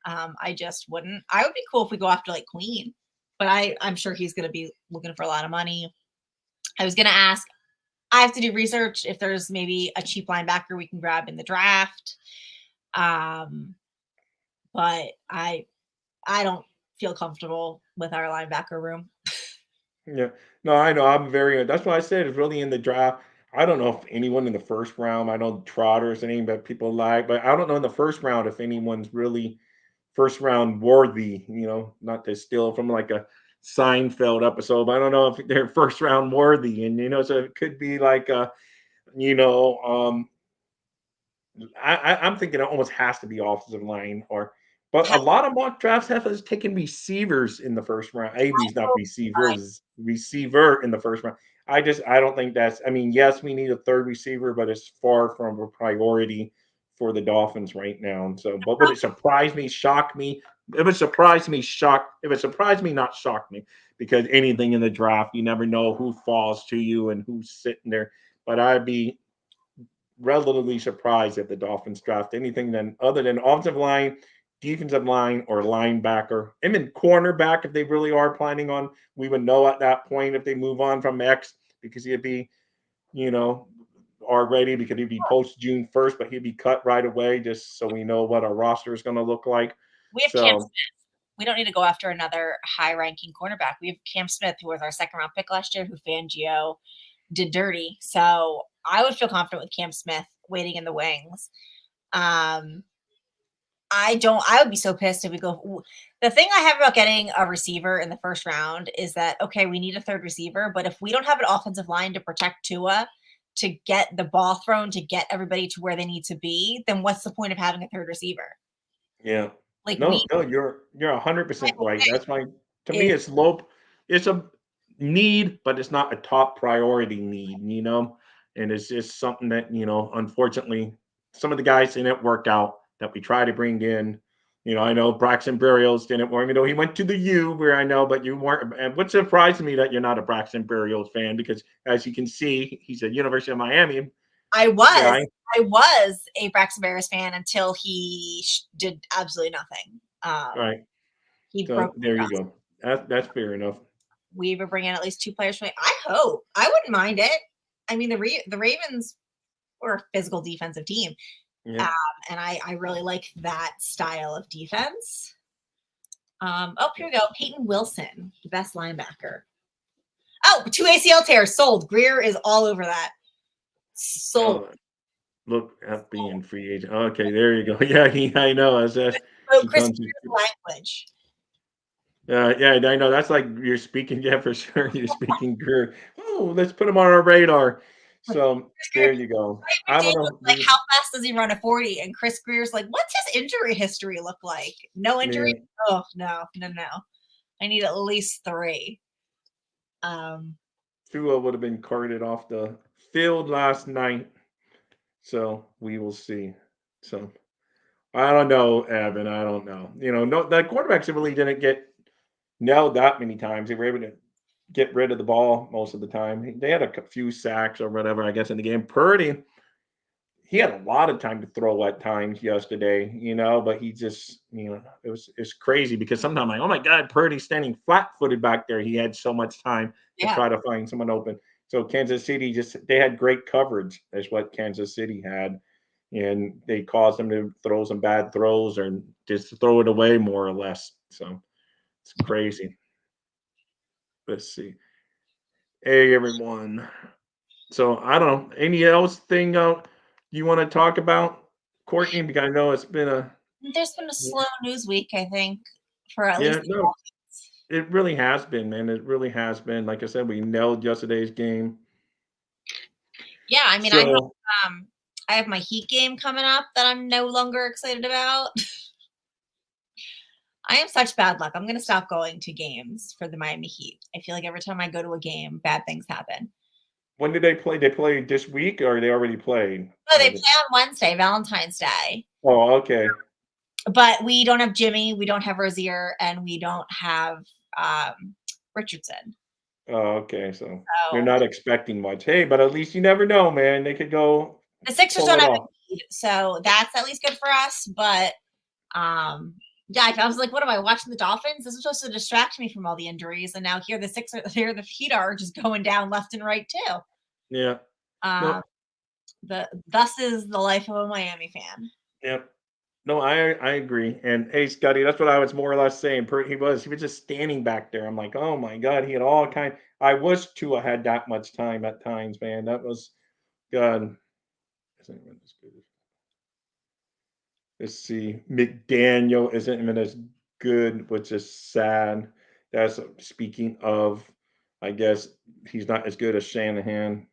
I just wouldn't. I would be cool if we go after like Queen, but I'm sure he's going to be looking for a lot of money. I was going to ask. I have to do research if there's maybe a cheap linebacker we can grab in the draft. But I don't feel comfortable with our linebacker room. Yeah. No, I know. That's why I said it's really in the draft. I don't know if anyone in the first round, I know Trotters and but people like, but I don't know in the first round if anyone's really first round worthy, not to steal from like a Seinfeld episode, but I don't know if they're first round worthy. And, so it could be like, I'm thinking it almost has to be offensive line but a lot of mock drafts have us taking receivers in the first round. AB's not receivers, receiver in the first round. I don't think yes, we need a third receiver, but it's far from a priority for the Dolphins right now. So, but would it surprise me, shock me? It would surprise me, not shock me, because anything in the draft, you never know who falls to you and who's sitting there. But I'd be relatively surprised if the Dolphins draft anything other than offensive line, defensive line, or linebacker. And then cornerback, if they really are planning on, we would know at that point if they move on from X, because he'd be, already, because he'd be post June 1st, but he'd be cut right away, just so we know what our roster is going to look like. We have Cam Smith. We don't need to go after another high-ranking cornerback. We have Cam Smith, who was our second-round pick last year, who Fangio did dirty. So I would feel confident with Cam Smith waiting in the wings. I would be so pissed if we go. The thing I have about getting a receiver in the first round is that, okay, we need a third receiver, but if we don't have an offensive line to protect Tua, to get the ball thrown, to get everybody to where they need to be, then what's the point of having a third receiver? Yeah. You're 100% right. That's to me, it's low. It's a need, but it's not a top priority need, and it's just something that, unfortunately, some of the guys didn't work out that we try to bring in. I know Braxton Berrios didn't work. He went to the U, where I know, but you weren't. And what surprised me that you're not a Braxton Berrios fan, because as you can see, he's at University of Miami. I was a Braxton Berrios fan until he did absolutely nothing. Right. He broke. There you go. That's fair enough. We either bring in at least two players. I hope. I wouldn't mind it. I mean, the Ravens were a physical defensive team. Yeah. And I really like that style of defense. Here we go. Peyton Wilson, the best linebacker. Oh, 2 ACL tears, sold. Greer is all over that. Sold. Look at being free agent. Okay, there you go. Yeah, I know. As Oh, he Chris comes. Greer's language. Yeah, I know. That's like you're speaking. Yeah, for sure. You're speaking good. Oh, let's put him on our radar. So Chris Greer, there you go. I don't McDaniel's know. like, how fast does he run a 40? And Chris Greer's like, what's his injury history look like? No injury? Yeah. Oh, no. I need at least 3. Tua would have been carted off the field last night. So we will see. So I don't know, Evan. I don't know. No, the quarterbacks really didn't get nailed that many times. They were able to get rid of the ball most of the time. They had a few sacks or whatever, I guess, in the game. Purdy, he had a lot of time to throw at times yesterday, but he just, it's crazy because sometimes I'm like, oh my God, Purdy's standing flat footed back there. He had so much time to Yeah. try to find someone open. So Kansas City they had great coverage, is what Kansas City had. And they caused them to throw some bad throws or just throw it away more or less. So it's crazy. Let's see. Hey, everyone. So I don't know. Any else thing you want to talk about, Courtney? Because I know it's been There's been a slow news week, I think, for at least yeah, the no, Dolphins. it really has been, man. It really has been. Like I said, we nailed yesterday's game. Yeah, I mean, So I have my Heat game coming up that I'm no longer excited about. I am such bad luck. I'm going to stop going to games for the Miami Heat. I feel like every time I go to a game, bad things happen. when did they play? They played this week, or they already played? No, they play on Wednesday, Valentine's Day. Oh, okay. But we don't have Jimmy, we don't have Rozier, and we don't have Richardson. Oh, okay. So you're not expecting much. Hey, but at least you never know, man. They could go. The Sixers don't have a lead, so that's at least good for us. But yeah, I was like, what am I watching the Dolphins? This is supposed to distract me from all the injuries, and now the Heat are just going down left and right too. Yeah. No. Thus is the life of a Miami fan. Yep. No, I agree. And hey, Scotty, that's what I was more or less saying. He was just standing back there. I'm like, oh my God, he had all kind. I wish Tua had that much time at times, man. That was good. Let's see. McDaniel isn't even as good, which is sad. That's speaking of, I guess he's not as good as Shanahan.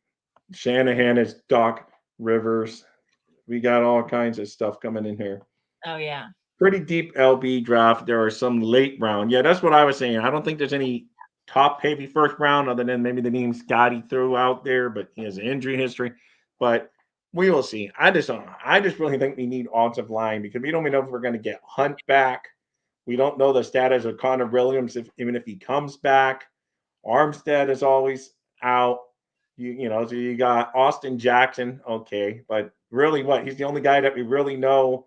Shanahan is Doc Rivers. We got all kinds of stuff coming in here. Oh yeah. Pretty deep LB draft. There are some late round. Yeah, that's what I was saying. I don't think there's any top heavy first round other than maybe the name Scotty threw out there, but he has an injury history. But we will see. I just don't know. I just really think we need offensive line because we don't even know if we're going to get Hunt back. We don't know the status of Connor Williams, even if he comes back. Armstead is always out. So you got Austin Jackson, okay, but really, what? He's the only guy that we really know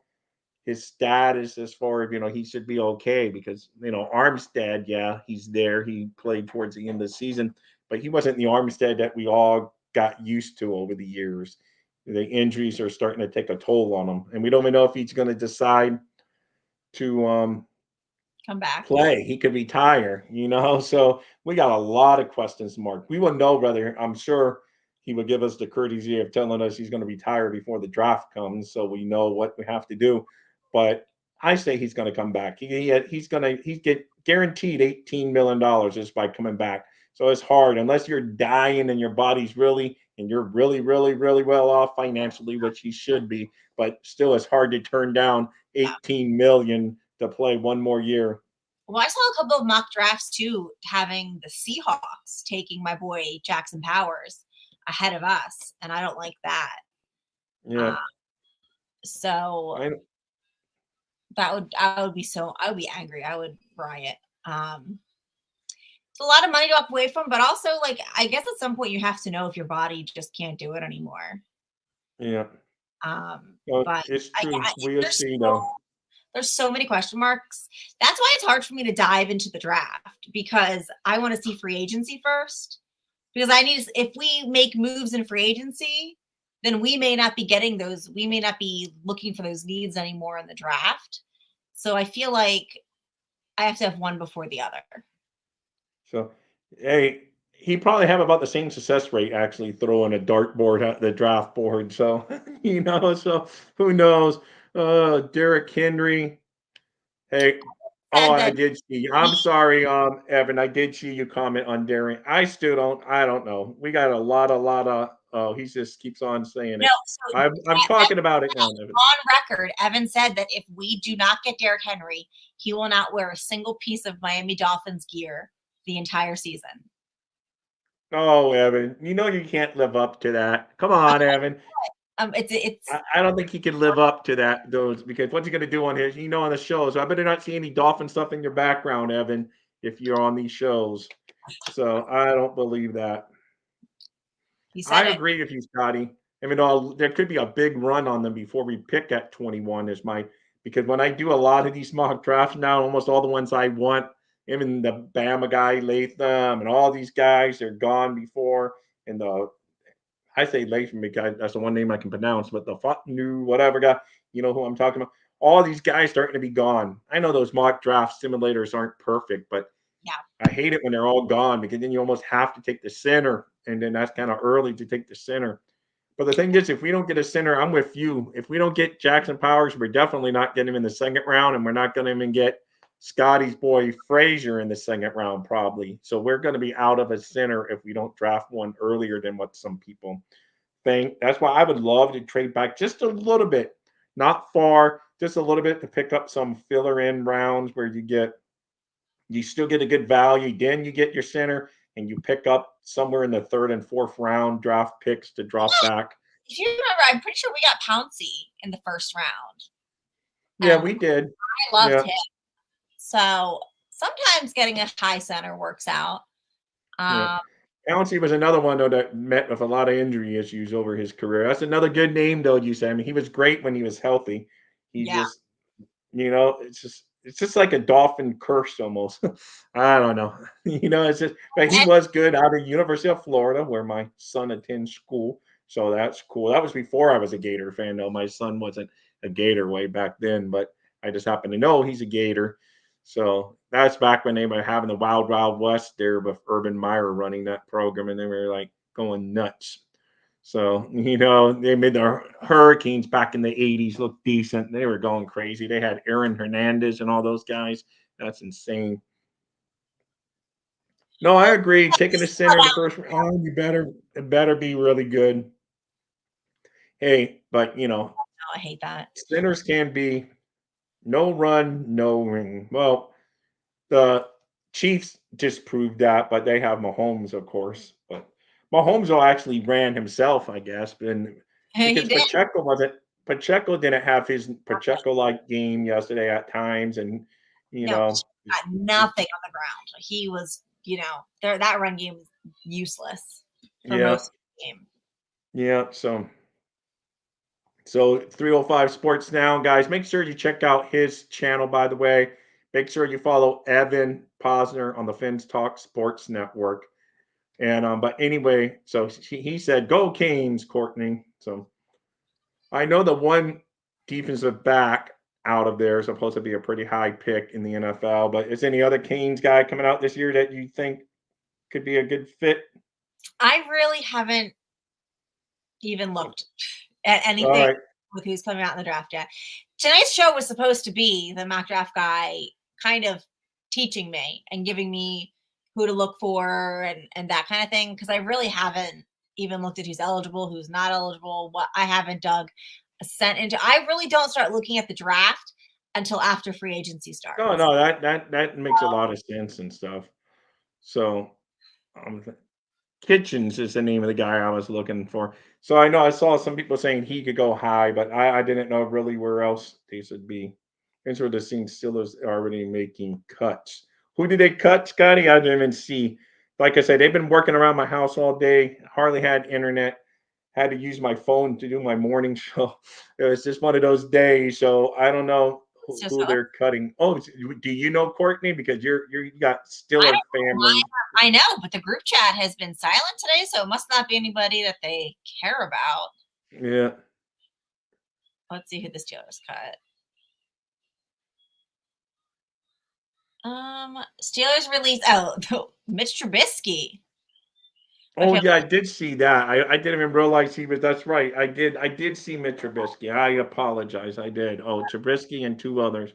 his status as far as he should be okay because Armstead, yeah, he's there. He played towards the end of the season, but he wasn't the Armstead that we all got used to over the years. The injuries are starting to take a toll on him, and we don't even know if he's going to decide to come back play. He could retire, So we got a lot of questions mark. We will know whether. I'm sure he would give us the courtesy of telling us he's going to retire before the draft comes, so we know what we have to do. But I say he's going to come back. He's get guaranteed $18 million just by coming back. So it's hard unless you're dying and your body's you're really, really, really well off financially, which he should be. But still, it's hard to turn down $18 million to play one more year. Well, I saw a couple of mock drafts too, having the Seahawks taking my boy Jackson Powers ahead of us, and I don't like that. Yeah. So I would be angry. I would riot. It's a lot of money to walk away from, but also I guess at some point you have to know if your body just can't do it anymore. Yeah. But it's true. We'll see though. There's so many question marks. That's why it's hard for me to dive into the draft because I want to see free agency first. Because if we make moves in free agency, then we may not be getting those. We may not be looking for those needs anymore in the draft. So I feel like I have to have one before the other. So, hey, he probably have about the same success rate actually throwing a dartboard at the draft board. So, so who knows? Derrick Henry. Hey, oh, Said I that did see. I'm sorry, Evan. I did see you comment on Derrick. I still don't. I don't know. We got a lot of. Oh, he just keeps on saying no. it. So I'm talking about it now, Evan. on record, Evan said that if we do not get Derrick Henry, he will not wear a single piece of Miami Dolphins gear the entire season. Oh, Evan, you can't live up to that. Come on, Evan. It's I don't think he can live up to those because what's he going to do on his, on the shows? I better not see any dolphin stuff in your background, Evan, if you're on these shows. So I don't believe that. he said I it. agree with you, Scotty. I mean, there could be a big run on them before we pick at 21 because when I do a lot of these mock drafts now, almost all the ones I want, even the Bama guy, Latham, and all these guys, they're gone before. And I say Latham because that's the one name I can pronounce, but the new whatever guy, you know who I'm talking about. All these guys starting to be gone. I know those mock draft simulators aren't perfect, but Yeah. I hate it when they're all gone because then you almost have to take the center, and then that's kind of early to take the center. But the thing is, if we don't get a center, I'm with you. If we don't get Jackson Powers, we're definitely not getting him in the second round, and we're not going to even get Scotty's boy Frazier in the second round, probably. So we're going to be out of a center if we don't draft one earlier than what some people think. That's why I would love to trade back just a little bit, not far, just a little bit to pick up some filler in rounds where you still get a good value. Then you get your center and you pick up somewhere in the third and fourth round draft picks to drop back. If you remember, I'm pretty sure we got Pouncey in the first round. Yeah, we did. I loved Yeah. him. So sometimes getting a high center works out. Yeah. Pouncey was another one though that met with a lot of injury issues over his career. That's another good name though, you say. I mean, he was great when he was healthy. He Yeah. just, it's just like a dolphin curse almost. I don't know. It's just, but he was good out of University of Florida, where my son attends school. So that's cool. That was before I was a Gator fan, though. My son wasn't a Gator way back then, but I just happen to know he's a Gator. So that's back when they were having the Wild Wild West there with Urban Meyer running that program, and they were like going nuts. So, they made the Hurricanes back in the 80s look decent. They were going crazy. They had Aaron Hernandez and all those guys. That's insane. No, I agree. Taking a center in the first round, it better be really good. Hey, but No, I hate that. centers can be no run, no ring. Well, the Chiefs just proved that, but they have Mahomes, of course. But Mahomes actually ran himself, I guess, He because did. Pacheco didn't have his Pacheco-like game yesterday at times, and No, got nothing on the ground. He was, that run game was useless for yeah, most of the game. yeah. So 305 Sports Now, guys. Make sure you check out his channel, by the way. Make sure you follow Evan Posner on the Fins Talk Sports Network. And but anyway, so he said, "Go Canes, Courtney." So I know the one defensive back out of there is supposed to be a pretty high pick in the NFL, but is any other Canes guy coming out this year that you think could be a good fit? I really haven't even looked at All anything right. with who's coming out in the draft yet. Tonight's show was supposed to be the mock draft guy kind of teaching me and giving me who to look for and that kind of thing, because I really haven't even looked at who's eligible, who's not eligible. What I haven't dug a cent into. I really don't start looking at the draft until after free agency starts. No, that makes a lot of sense and stuff. So, um, Kitchens is the name of the guy I was looking for. So I know I saw some people saying he could go high, but I didn't know really where else these would be. Thanks for the scene Steelers already making cuts. Who did they cut, Scotty? I didn't even see. Like I said, they've been working around my house all day. Hardly had internet. Had to use my phone to do my morning show. It was just one of those days. So I don't know who they're cutting. Oh, do you know Courtney? Because you got Stiller family. I know, but the group chat has been silent today, so it must not be anybody that they care about. Yeah. Let's see who the Steelers cut. Steelers release Mitch Trubisky. Oh Okay, yeah, I did see that. I didn't even realize he was. That's right. I did see Mitch Trubisky. I apologize. I did. Oh, Trubisky and two others.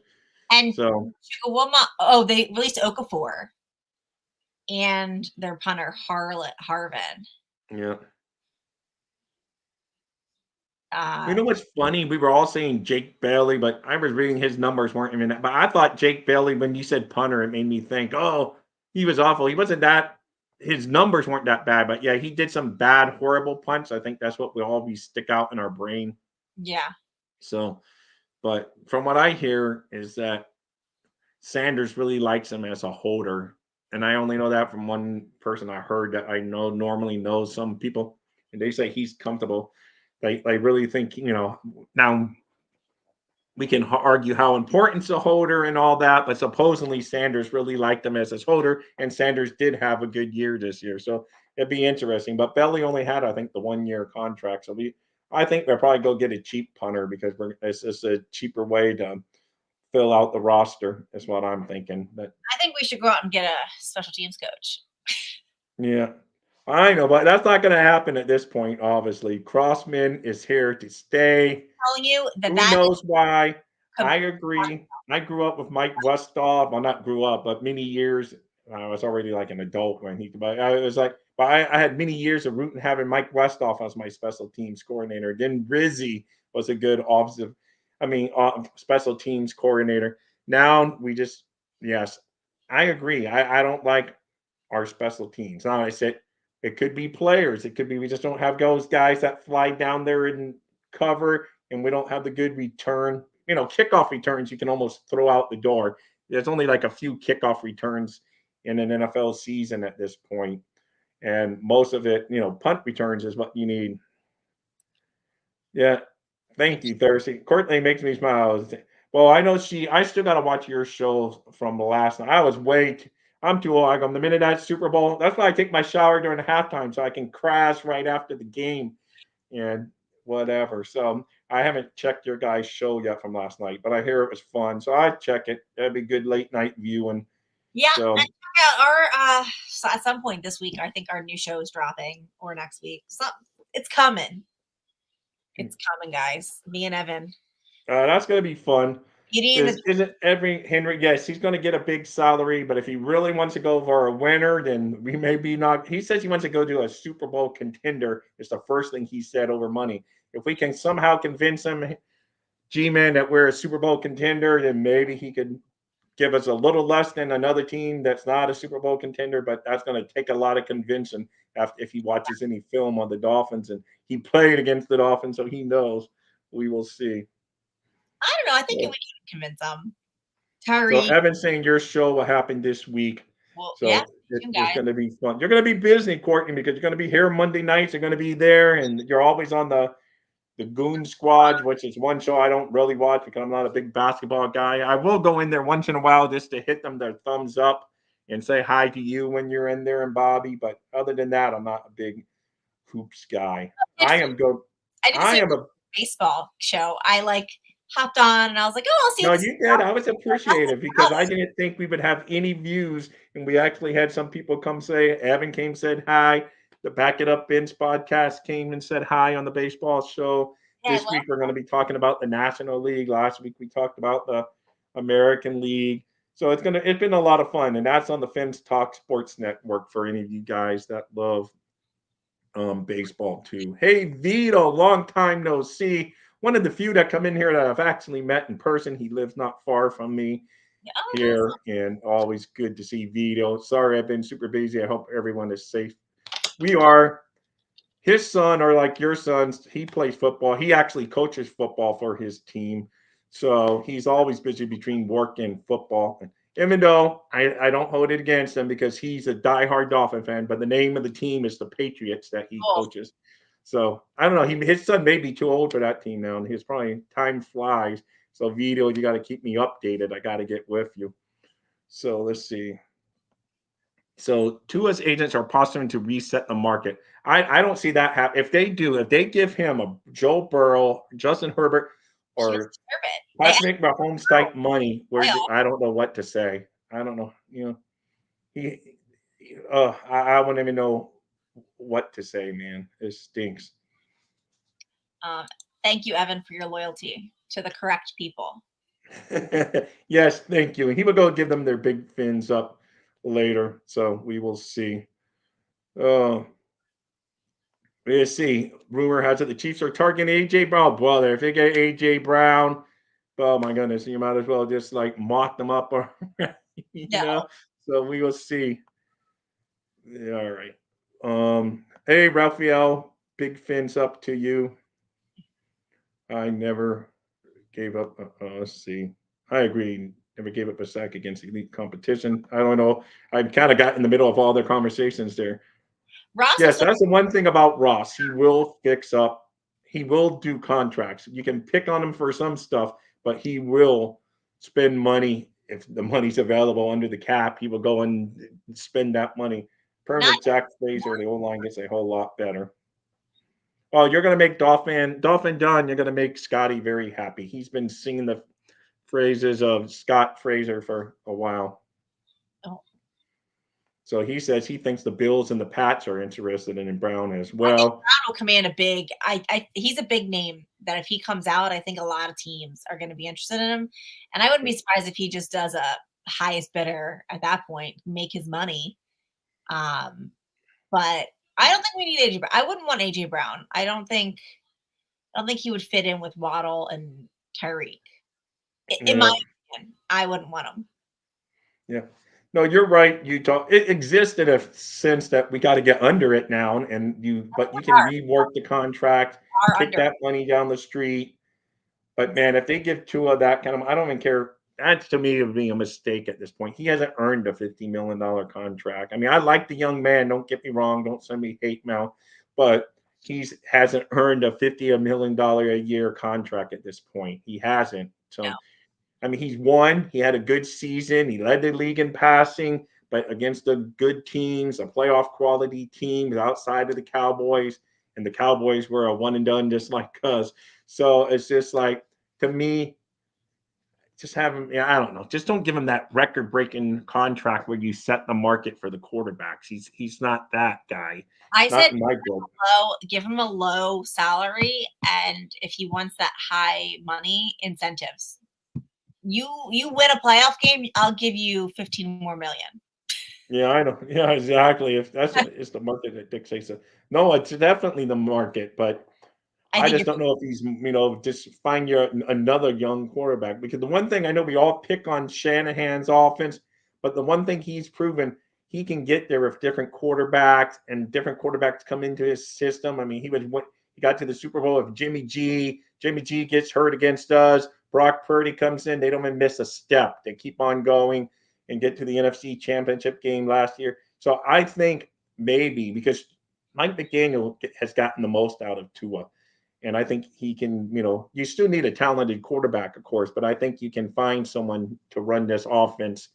and So Chukwuma. Oh, they released Okafor and their punter Harvin. yeah. You Uh, know what's funny? We were all saying Jake Bailey, but I was reading his numbers weren't even that. But I thought Jake Bailey, when you said punter, it made me think, oh, he was awful. He wasn't that. His numbers weren't that bad, but yeah, he did some bad, horrible punts. I think that's what we always stick out in our brain. yeah, So, but from what I hear is that Sanders really likes him as a holder. And I only know that from one person I heard that I know normally knows some people, and they say he's comfortable. They really think, now we can argue how important's a holder and all that, but supposedly Sanders really liked him as his holder, and Sanders did have a good year this year. So it'd be interesting. But Belly only had, I think, the 1 year contract. So I think they'll probably go get a cheap punter because it's just a cheaper way to fill out the roster, is what I'm thinking. But I think we should go out and get a special teams coach. yeah, I know, but that's not going to happen at this point. Obviously, Crossman is here to stay. Telling you that Who that knows why? is I agree. I grew up with Mike Westhoff. Well, not grew up, but many years. I was already like an adult when he. But I was like, but I had many years of rooting having Mike Westhoff as my special teams coordinator. Then Rizzi was a good offensive. Special teams coordinator. Now we just yes, I agree. I don't like our special teams. Now I said it could be players. It could be we just don't have those guys that fly down there and cover, and we don't have the good return. Kickoff returns you can almost throw out the door. There's only like a few kickoff returns in an NFL season at this point, and most of it, punt returns is what you need. Yeah, thank you, Thursday. Courtney makes me smile. Well, I know I still got to watch your show from the last night. I'm too old. The minute that Super Bowl, that's why I take my shower during the halftime so I can crash right after the game and whatever. So I haven't checked your guys' show yet from last night, but I hear it was fun. So I'd check it. That'd be good late night viewing. Yeah, So and check out our so at some point this week, I think our new show is dropping or next week. So it's coming. It's coming, guys. Me and Evan. that's gonna be fun. Beauty and the Isn't every Henry? Yes, he's going to get a big salary, but if he really wants to go for a winner, then we may be not. He says he wants to go to a Super Bowl contender. It's the first thing he said over money. If we can somehow convince him, G-Man, that we're a Super Bowl contender, then maybe he could give us a little less than another team that's not a Super Bowl contender. But that's going to take a lot of convincing if he watches any film on the Dolphins, and he played against the Dolphins, so he knows. We will see. I don't know. I think we can convince them. So Tyree. Evan's saying your show will happen this week. Well, yeah, So you it's guys. going to be fun. You're going to be busy, Courtney, because you're going to be here Monday nights. You're going to be there, and you're always on the Goon Squad, which is one show I don't really watch because I'm not a big basketball guy. I will go in there once in a while just to hit them their thumbs up and say hi to you when you're in there and Bobby. But other than that, I'm not a big hoops guy. I am go. I did I see am a a baseball show. I hopped on and I was like, oh, I'll see No, what this is you did. I was about. appreciative because I didn't think we would have any views, and we actually had some people come say. Evan came, said hi. The Back It Up Bench podcast came and said hi on the baseball show. Yeah, I This love week we're going to be talking about the National League. Last week we talked about the American League. So it's been a lot of fun, and that's on the Fins Talk Sports Network for any of you guys that love baseball too. Hey Vito, long time no see. One of the few that come in here that I've actually met in person. He lives not far from me oh, here, and always good to see Vito. Sorry, I've been super busy. I hope everyone is safe. We are. His son, or like your son's, he plays football. He actually coaches football for his team. So he's always busy between work and football. Even though I don't hold it against him because he's a diehard Dolphin fan, but the name of the team is the Patriots that he cool. coaches. So I don't know. His son may be too old for that team now, and his probably time flies. So Vito, you got to keep me updated. I got to get with you. So let's see. So Tua's agents are posturing to reset the market. I don't see that happen. If they do, if they give him a Joe Burrow, Justin Herbert, He doesn't or deserve it. They asked Patrick Mahomes type money, where playoff. I don't know what to say. I don't know. He, I wouldn't even know what to say, man. It stinks. Thank you, Evan, for your loyalty to the correct people. Yes, thank you. And he will go give them their big fins up later, so we will see. Oh, let's see. Rumor has it the Chiefs are targeting AJ Brown. Brother, if they get AJ Brown, oh my goodness, you might as well just like mock them up, or you No, know. So we will see. Yeah, all right. Hey Raphael, big fins up to you. I never gave up. Let's see. I agree. Never gave up a sack against elite competition. I don't know. I kind of got in the middle of all their conversations there. Ross Yes, was that's the one thing about Ross. He will fix up. He will do contracts. You can pick on him for some stuff, but he will spend money if the money's available under the cap. He will go and spend that money. Pairing not with Jack Frazier, the O line gets a whole lot better. Oh, you're gonna make Dolphin John. You're gonna make Scotty very happy. He's been singing the phrases of Scott Fraser for a while. oh, So he says he thinks the Bills and the Pats are interested in Brown as I think well. Brown will command a big. He's a big name that if he comes out, I think a lot of teams are going to be interested in him, and I wouldn't be surprised if he just does a highest bidder at that point, make his money. But I don't think we need AJ Brown. I wouldn't want AJ Brown. I don't think he would fit in with Waddle and Tyreek. In my Yeah, opinion, I wouldn't want him. yeah. No, you're right. It exists in a sense that we got to get under it now, but you can rework the contract, Are kick under. that money down the street. But man, if they give Tua that kind of, I don't even care. That's to me would be a mistake at this point. He hasn't earned a $50 million contract. I mean, I like the young man. Don't get me wrong. Don't send me hate mail, but he hasn't earned a $50 million a year contract at this point. He hasn't. No, So I mean, he's won. He had a good season. He led the league in passing, but against the good teams, a playoff quality teams outside of the Cowboys, and the Cowboys were a one and done just like us. So it's just like, to me, just have him. Yeah, I don't know. Just don't give him that record breaking contract where you set the market for the quarterbacks. He's not that guy. I Not said in my book. give him a low salary, and if he wants that high money, incentives. You win a playoff game, I'll give you 15 more million. Yeah, I know. Yeah, exactly. If that's it's the market that dictates it. No, it's definitely the market, but I I think just don't know if he's, just find your another young quarterback, because the one thing I know, we all pick on Shanahan's offense, but the one thing he's proven, he can get there with different quarterbacks, and different quarterbacks come into his system. I mean, he got to the Super Bowl with Jimmy G. Jimmy G gets hurt against us. Brock Purdy comes in. They don't even miss a step. They keep on going and get to the NFC Championship game last year. So I think maybe because Mike McDaniel has gotten the most out of Tua. And I think he can, you still need a talented quarterback, of course, but I think you can find someone to run this offense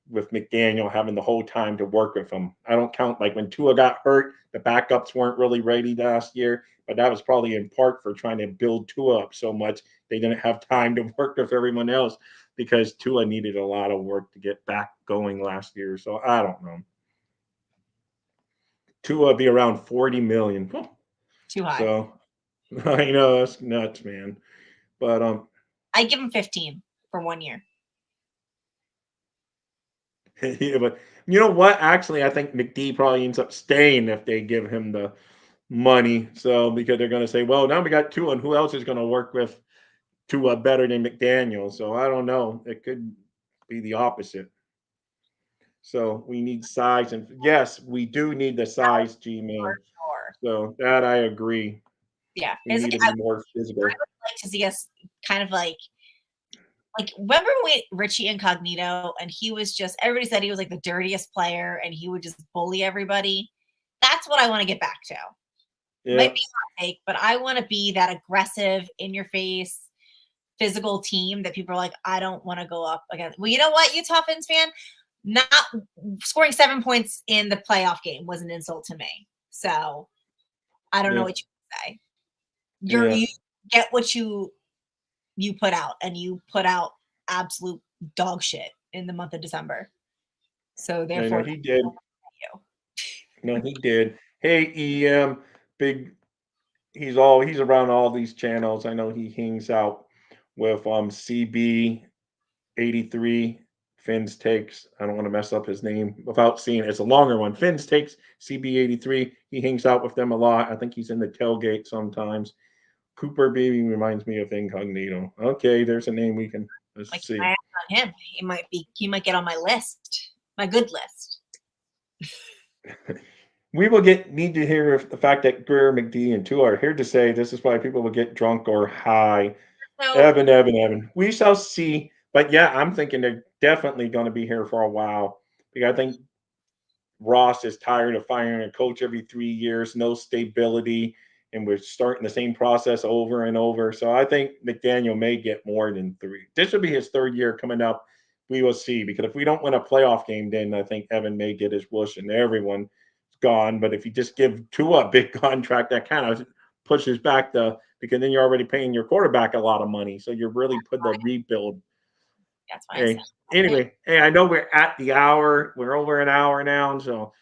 with McDaniel having the whole time to work with him. I don't count, like when Tua got hurt, the backups weren't really ready last year, but that was probably in part for trying to build Tua up so much. They didn't have time to work with everyone else because Tua needed a lot of work to get back going last year. So I don't know. Tua be around 40 million. too high. So I know that's nuts, man. But I give him 15 for 1 year. yeah, but you know what? Actually, I think McD probably ends up staying if they give him the money. So because they're going to say, well, now we got Tua, and who else is going to work with Tua better than McDaniel? So I don't know. It could be the opposite. So we need size, and yes, we do need the size, G-Man. Sure. So that I agree. Yeah. We need to be more physical. I would like to see us kind of like remember Richie Incognito, and he was just, everybody said he was like the dirtiest player and he would just bully everybody. That's what I want to get back to. Yeah. Might be a hot take, but I want to be that aggressive, in your face, physical team that people are like, I don't want to go up against. Well, you know what, you Dolphins fan? not scoring 7 points in the playoff game was an insult to me. So I don't know Yeah. what you say. Yeah. You get what you put out, and you put out absolute dog shit in the month of December. So I therefore, know he did. you. No, he did. Hey, EM, big. He's around all these channels. I know he hangs out with CB 83 Finn's Takes. I don't want to mess up his name without seeing it. It's a longer one. Finn's Takes CB 83. He hangs out with them a lot. I think he's in the tailgate sometimes. Cooper Baby reminds me of Incognito. Okay, there's a name we can let's see. My eye on him. He might get on my list, my good list. We will need to hear the fact that Greer, McD, and two are here to say this is why people will get drunk or high. So Evan. We shall see. But yeah, I'm thinking they're definitely going to be here for a while. Because I think Ross is tired of firing a coach every 3 years, no stability, and we're starting the same process over and over. So I think McDaniel may get more than 3. This will be his 3rd year coming up. We will see. Because if we don't win a playoff game, then I think Evan may get his wish and everyone's gone. But if you just give Tua a big contract, that kind of pushes back because then you're already paying your quarterback a lot of money. So you're really put the rebuild. that's why I Hey, said. anyway, hey, I know we're at the hour. We're over an hour now. So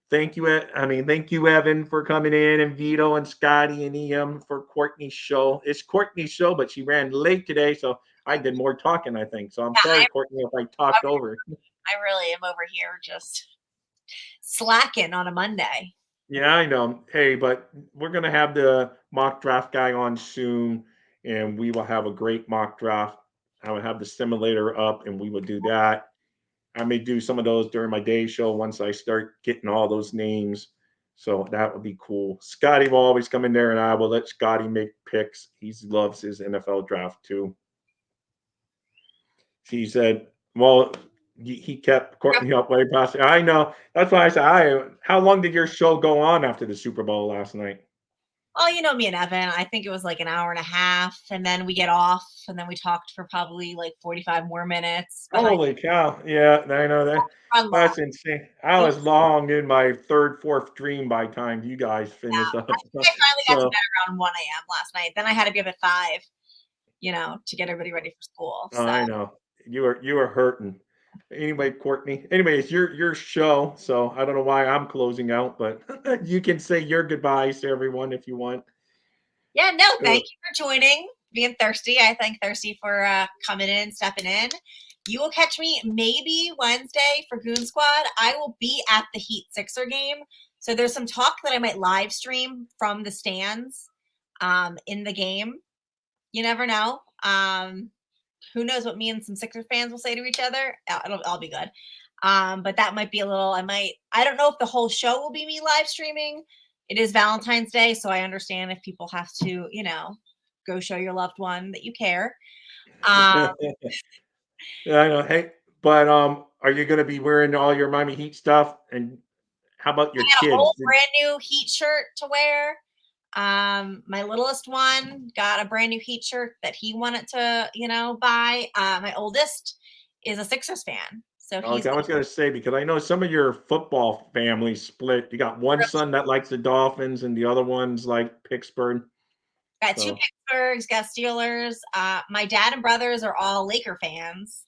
thank you. Thank you, Evan, for coming in, and Vito and Scotty and EM for Courtney's show. It's Courtney's show, but she ran late today, so I did more talking, I think. So I'm sorry, Courtney, if I talked over. I really am over here just slacking on a Monday. Yeah, I know. Hey, but we're gonna have the mock draft guy on soon, and we will have a great mock draft. I will have the simulator up, and we will do that. I may do some of those during my day show once I start getting all those names. So that would be cool. Scotty will always come in there, and I will let Scotty make picks. He loves his NFL draft too. He said, "Well, he kept Courtney up way past." I know. That's why I said, How long did your show go on after the Super Bowl last night?" Well, you know me and Evan. I think it was like an hour and a half, and then we get off, and then we talked for probably like 45 more minutes. Holy cow! Yeah, I know that. I love. That's insane. I was long in my third, fourth dream by the time you guys finished up. I finally got to So, bed around 1 a.m. last night. Then I had to be up at 5, to get everybody ready for school. So I know you were hurting. Anyway, Courtney. Anyway, it's your show, so I don't know why I'm closing out, but you can say your goodbyes to everyone if you want. yeah, no, thank you for joining, being thirsty. I thank Thirsty for coming in, stepping in. You will catch me maybe Wednesday for Goon Squad. I will be at the Heat Sixer game. So there's some talk that I might live stream from the stands in the game. You never know. Who knows what me and some Sixer fans will say to each other. I'll be good. But that might be a little, I don't know if the whole show will be me live streaming. It is Valentine's Day, so I understand if people have to, go show your loved one that you care. Yeah, I know. Hey, but are you gonna be wearing all your Miami Heat stuff? And how about your I got a whole kids? brand new Heat shirt to wear. My littlest one got a brand new Heat shirt that he wanted to, buy. My oldest is a Sixers fan. So he's Okay, I was gonna say because I know some of your football family split. You got one son that likes the Dolphins, and the other one's like Pittsburgh. got two So Pittsburghs, got Steelers. My dad and brothers are all Laker fans.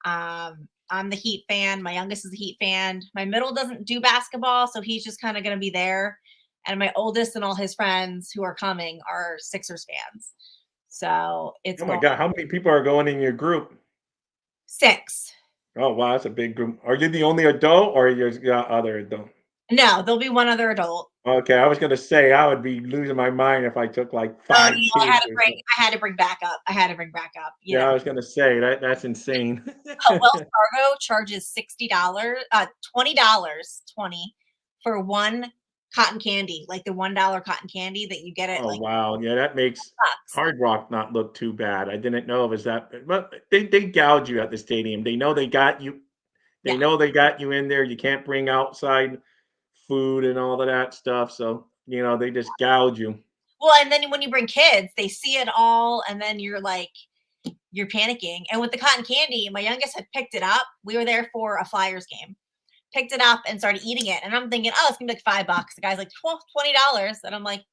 I'm the Heat fan. My youngest is a Heat fan. My middle doesn't do basketball, so he's just kind of going to be there. And my oldest and all his friends who are coming are Sixers fans. So it's oh my God, how many people are going in your group? 6. Oh wow, that's a big group. Are you the only adult, or you got other adult? No, there'll be one other adult. Okay, I was gonna say I would be losing my mind if I took like Oh, 5 no, kids. I had to bring backup. Yeah, I was gonna say that's insane. Wells Fargo charges $60, $20 for one cotton candy, like the $1 cotton candy that you get at Oh like wow, yeah, that makes bucks. Hard Rock not look too bad. I didn't know it was that, but they gouge you at the stadium. They know they got you. They Yeah. know they got you in there. You can't bring outside food and all of that stuff. So they just gouge you. Well, and then when you bring kids, they see it all, and then you're like, you're panicking. And with the cotton candy, my youngest had picked it up. We were there for a Flyers game. Picked it up and started eating it. And I'm thinking, oh, it's gonna be like $5. The guy's like, $20. And I'm like,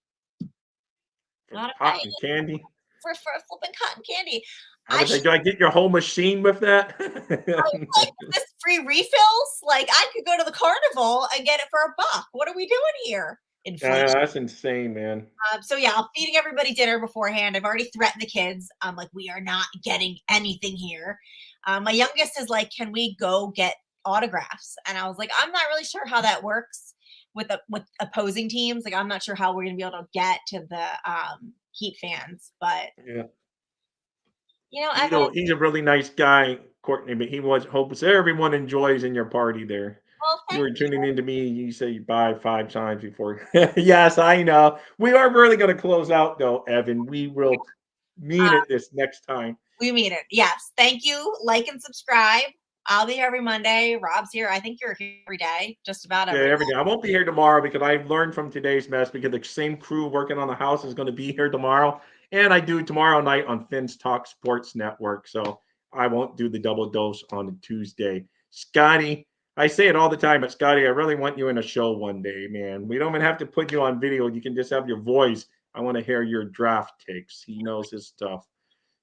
not cotton candy. For flipping cotton candy. I was like, do I get your whole machine with that? I was like, this free refills? Like, I could go to the carnival and get it for $1. What are we doing here? Inflation. That's insane, man. So yeah, I'm feeding everybody dinner beforehand. I've already threatened the kids. I'm like, we are not getting anything here. My youngest is like, can we go get autographs? And I was like, I'm not really sure how that works with opposing teams. Like, I'm not sure how we're gonna be able to get to the Heat fans, but yeah. Evan, he's a really nice guy, Courtney, but he hopes everyone enjoys in your party there. well, You were tuning in to me. You say you buy 5 times before. Yes, I know. We are really going to close out, though, Evan. We will mean it this next time. We mean it. Yes. Thank you. Like and subscribe. I'll be here every Monday. Rob's here. I think you're here every day, just about every day. I won't be here tomorrow because I've learned from today's mess because the same crew working on the house is going to be here tomorrow. And I do tomorrow night on Finn's Talk Sports Network. So I won't do the double dose on a Tuesday. Scotty, I say it all the time, but Scotty, I really want you in a show one day, man. We don't even have to put you on video. You can just have your voice. I want to hear your draft takes. He knows his stuff.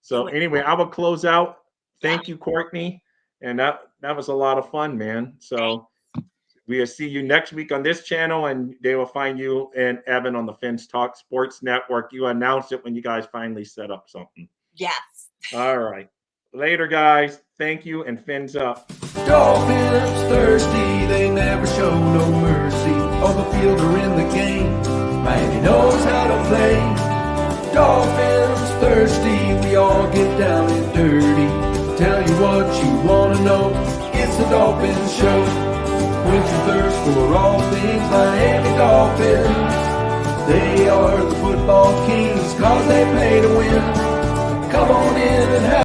So anyway, I will close out. Thank you, Courtney. And that was a lot of fun, man. So we'll see you next week on this channel, and they will find you and Evan on the Finn's Talk Sports Network. You announce it when you guys finally set up something. Yes. All right. Later, guys. Thank you, and Finn's up. Dolphins thirsty, they never show no mercy. On the field or in the game, Miami knows how to play. Dolphins thirsty, we all get down and dirty. Tell you what you want to know, it's the Dolphins Show. Quench your thirst for all things Miami Dolphins. They are the football kings, cause they play to win. Come on in and have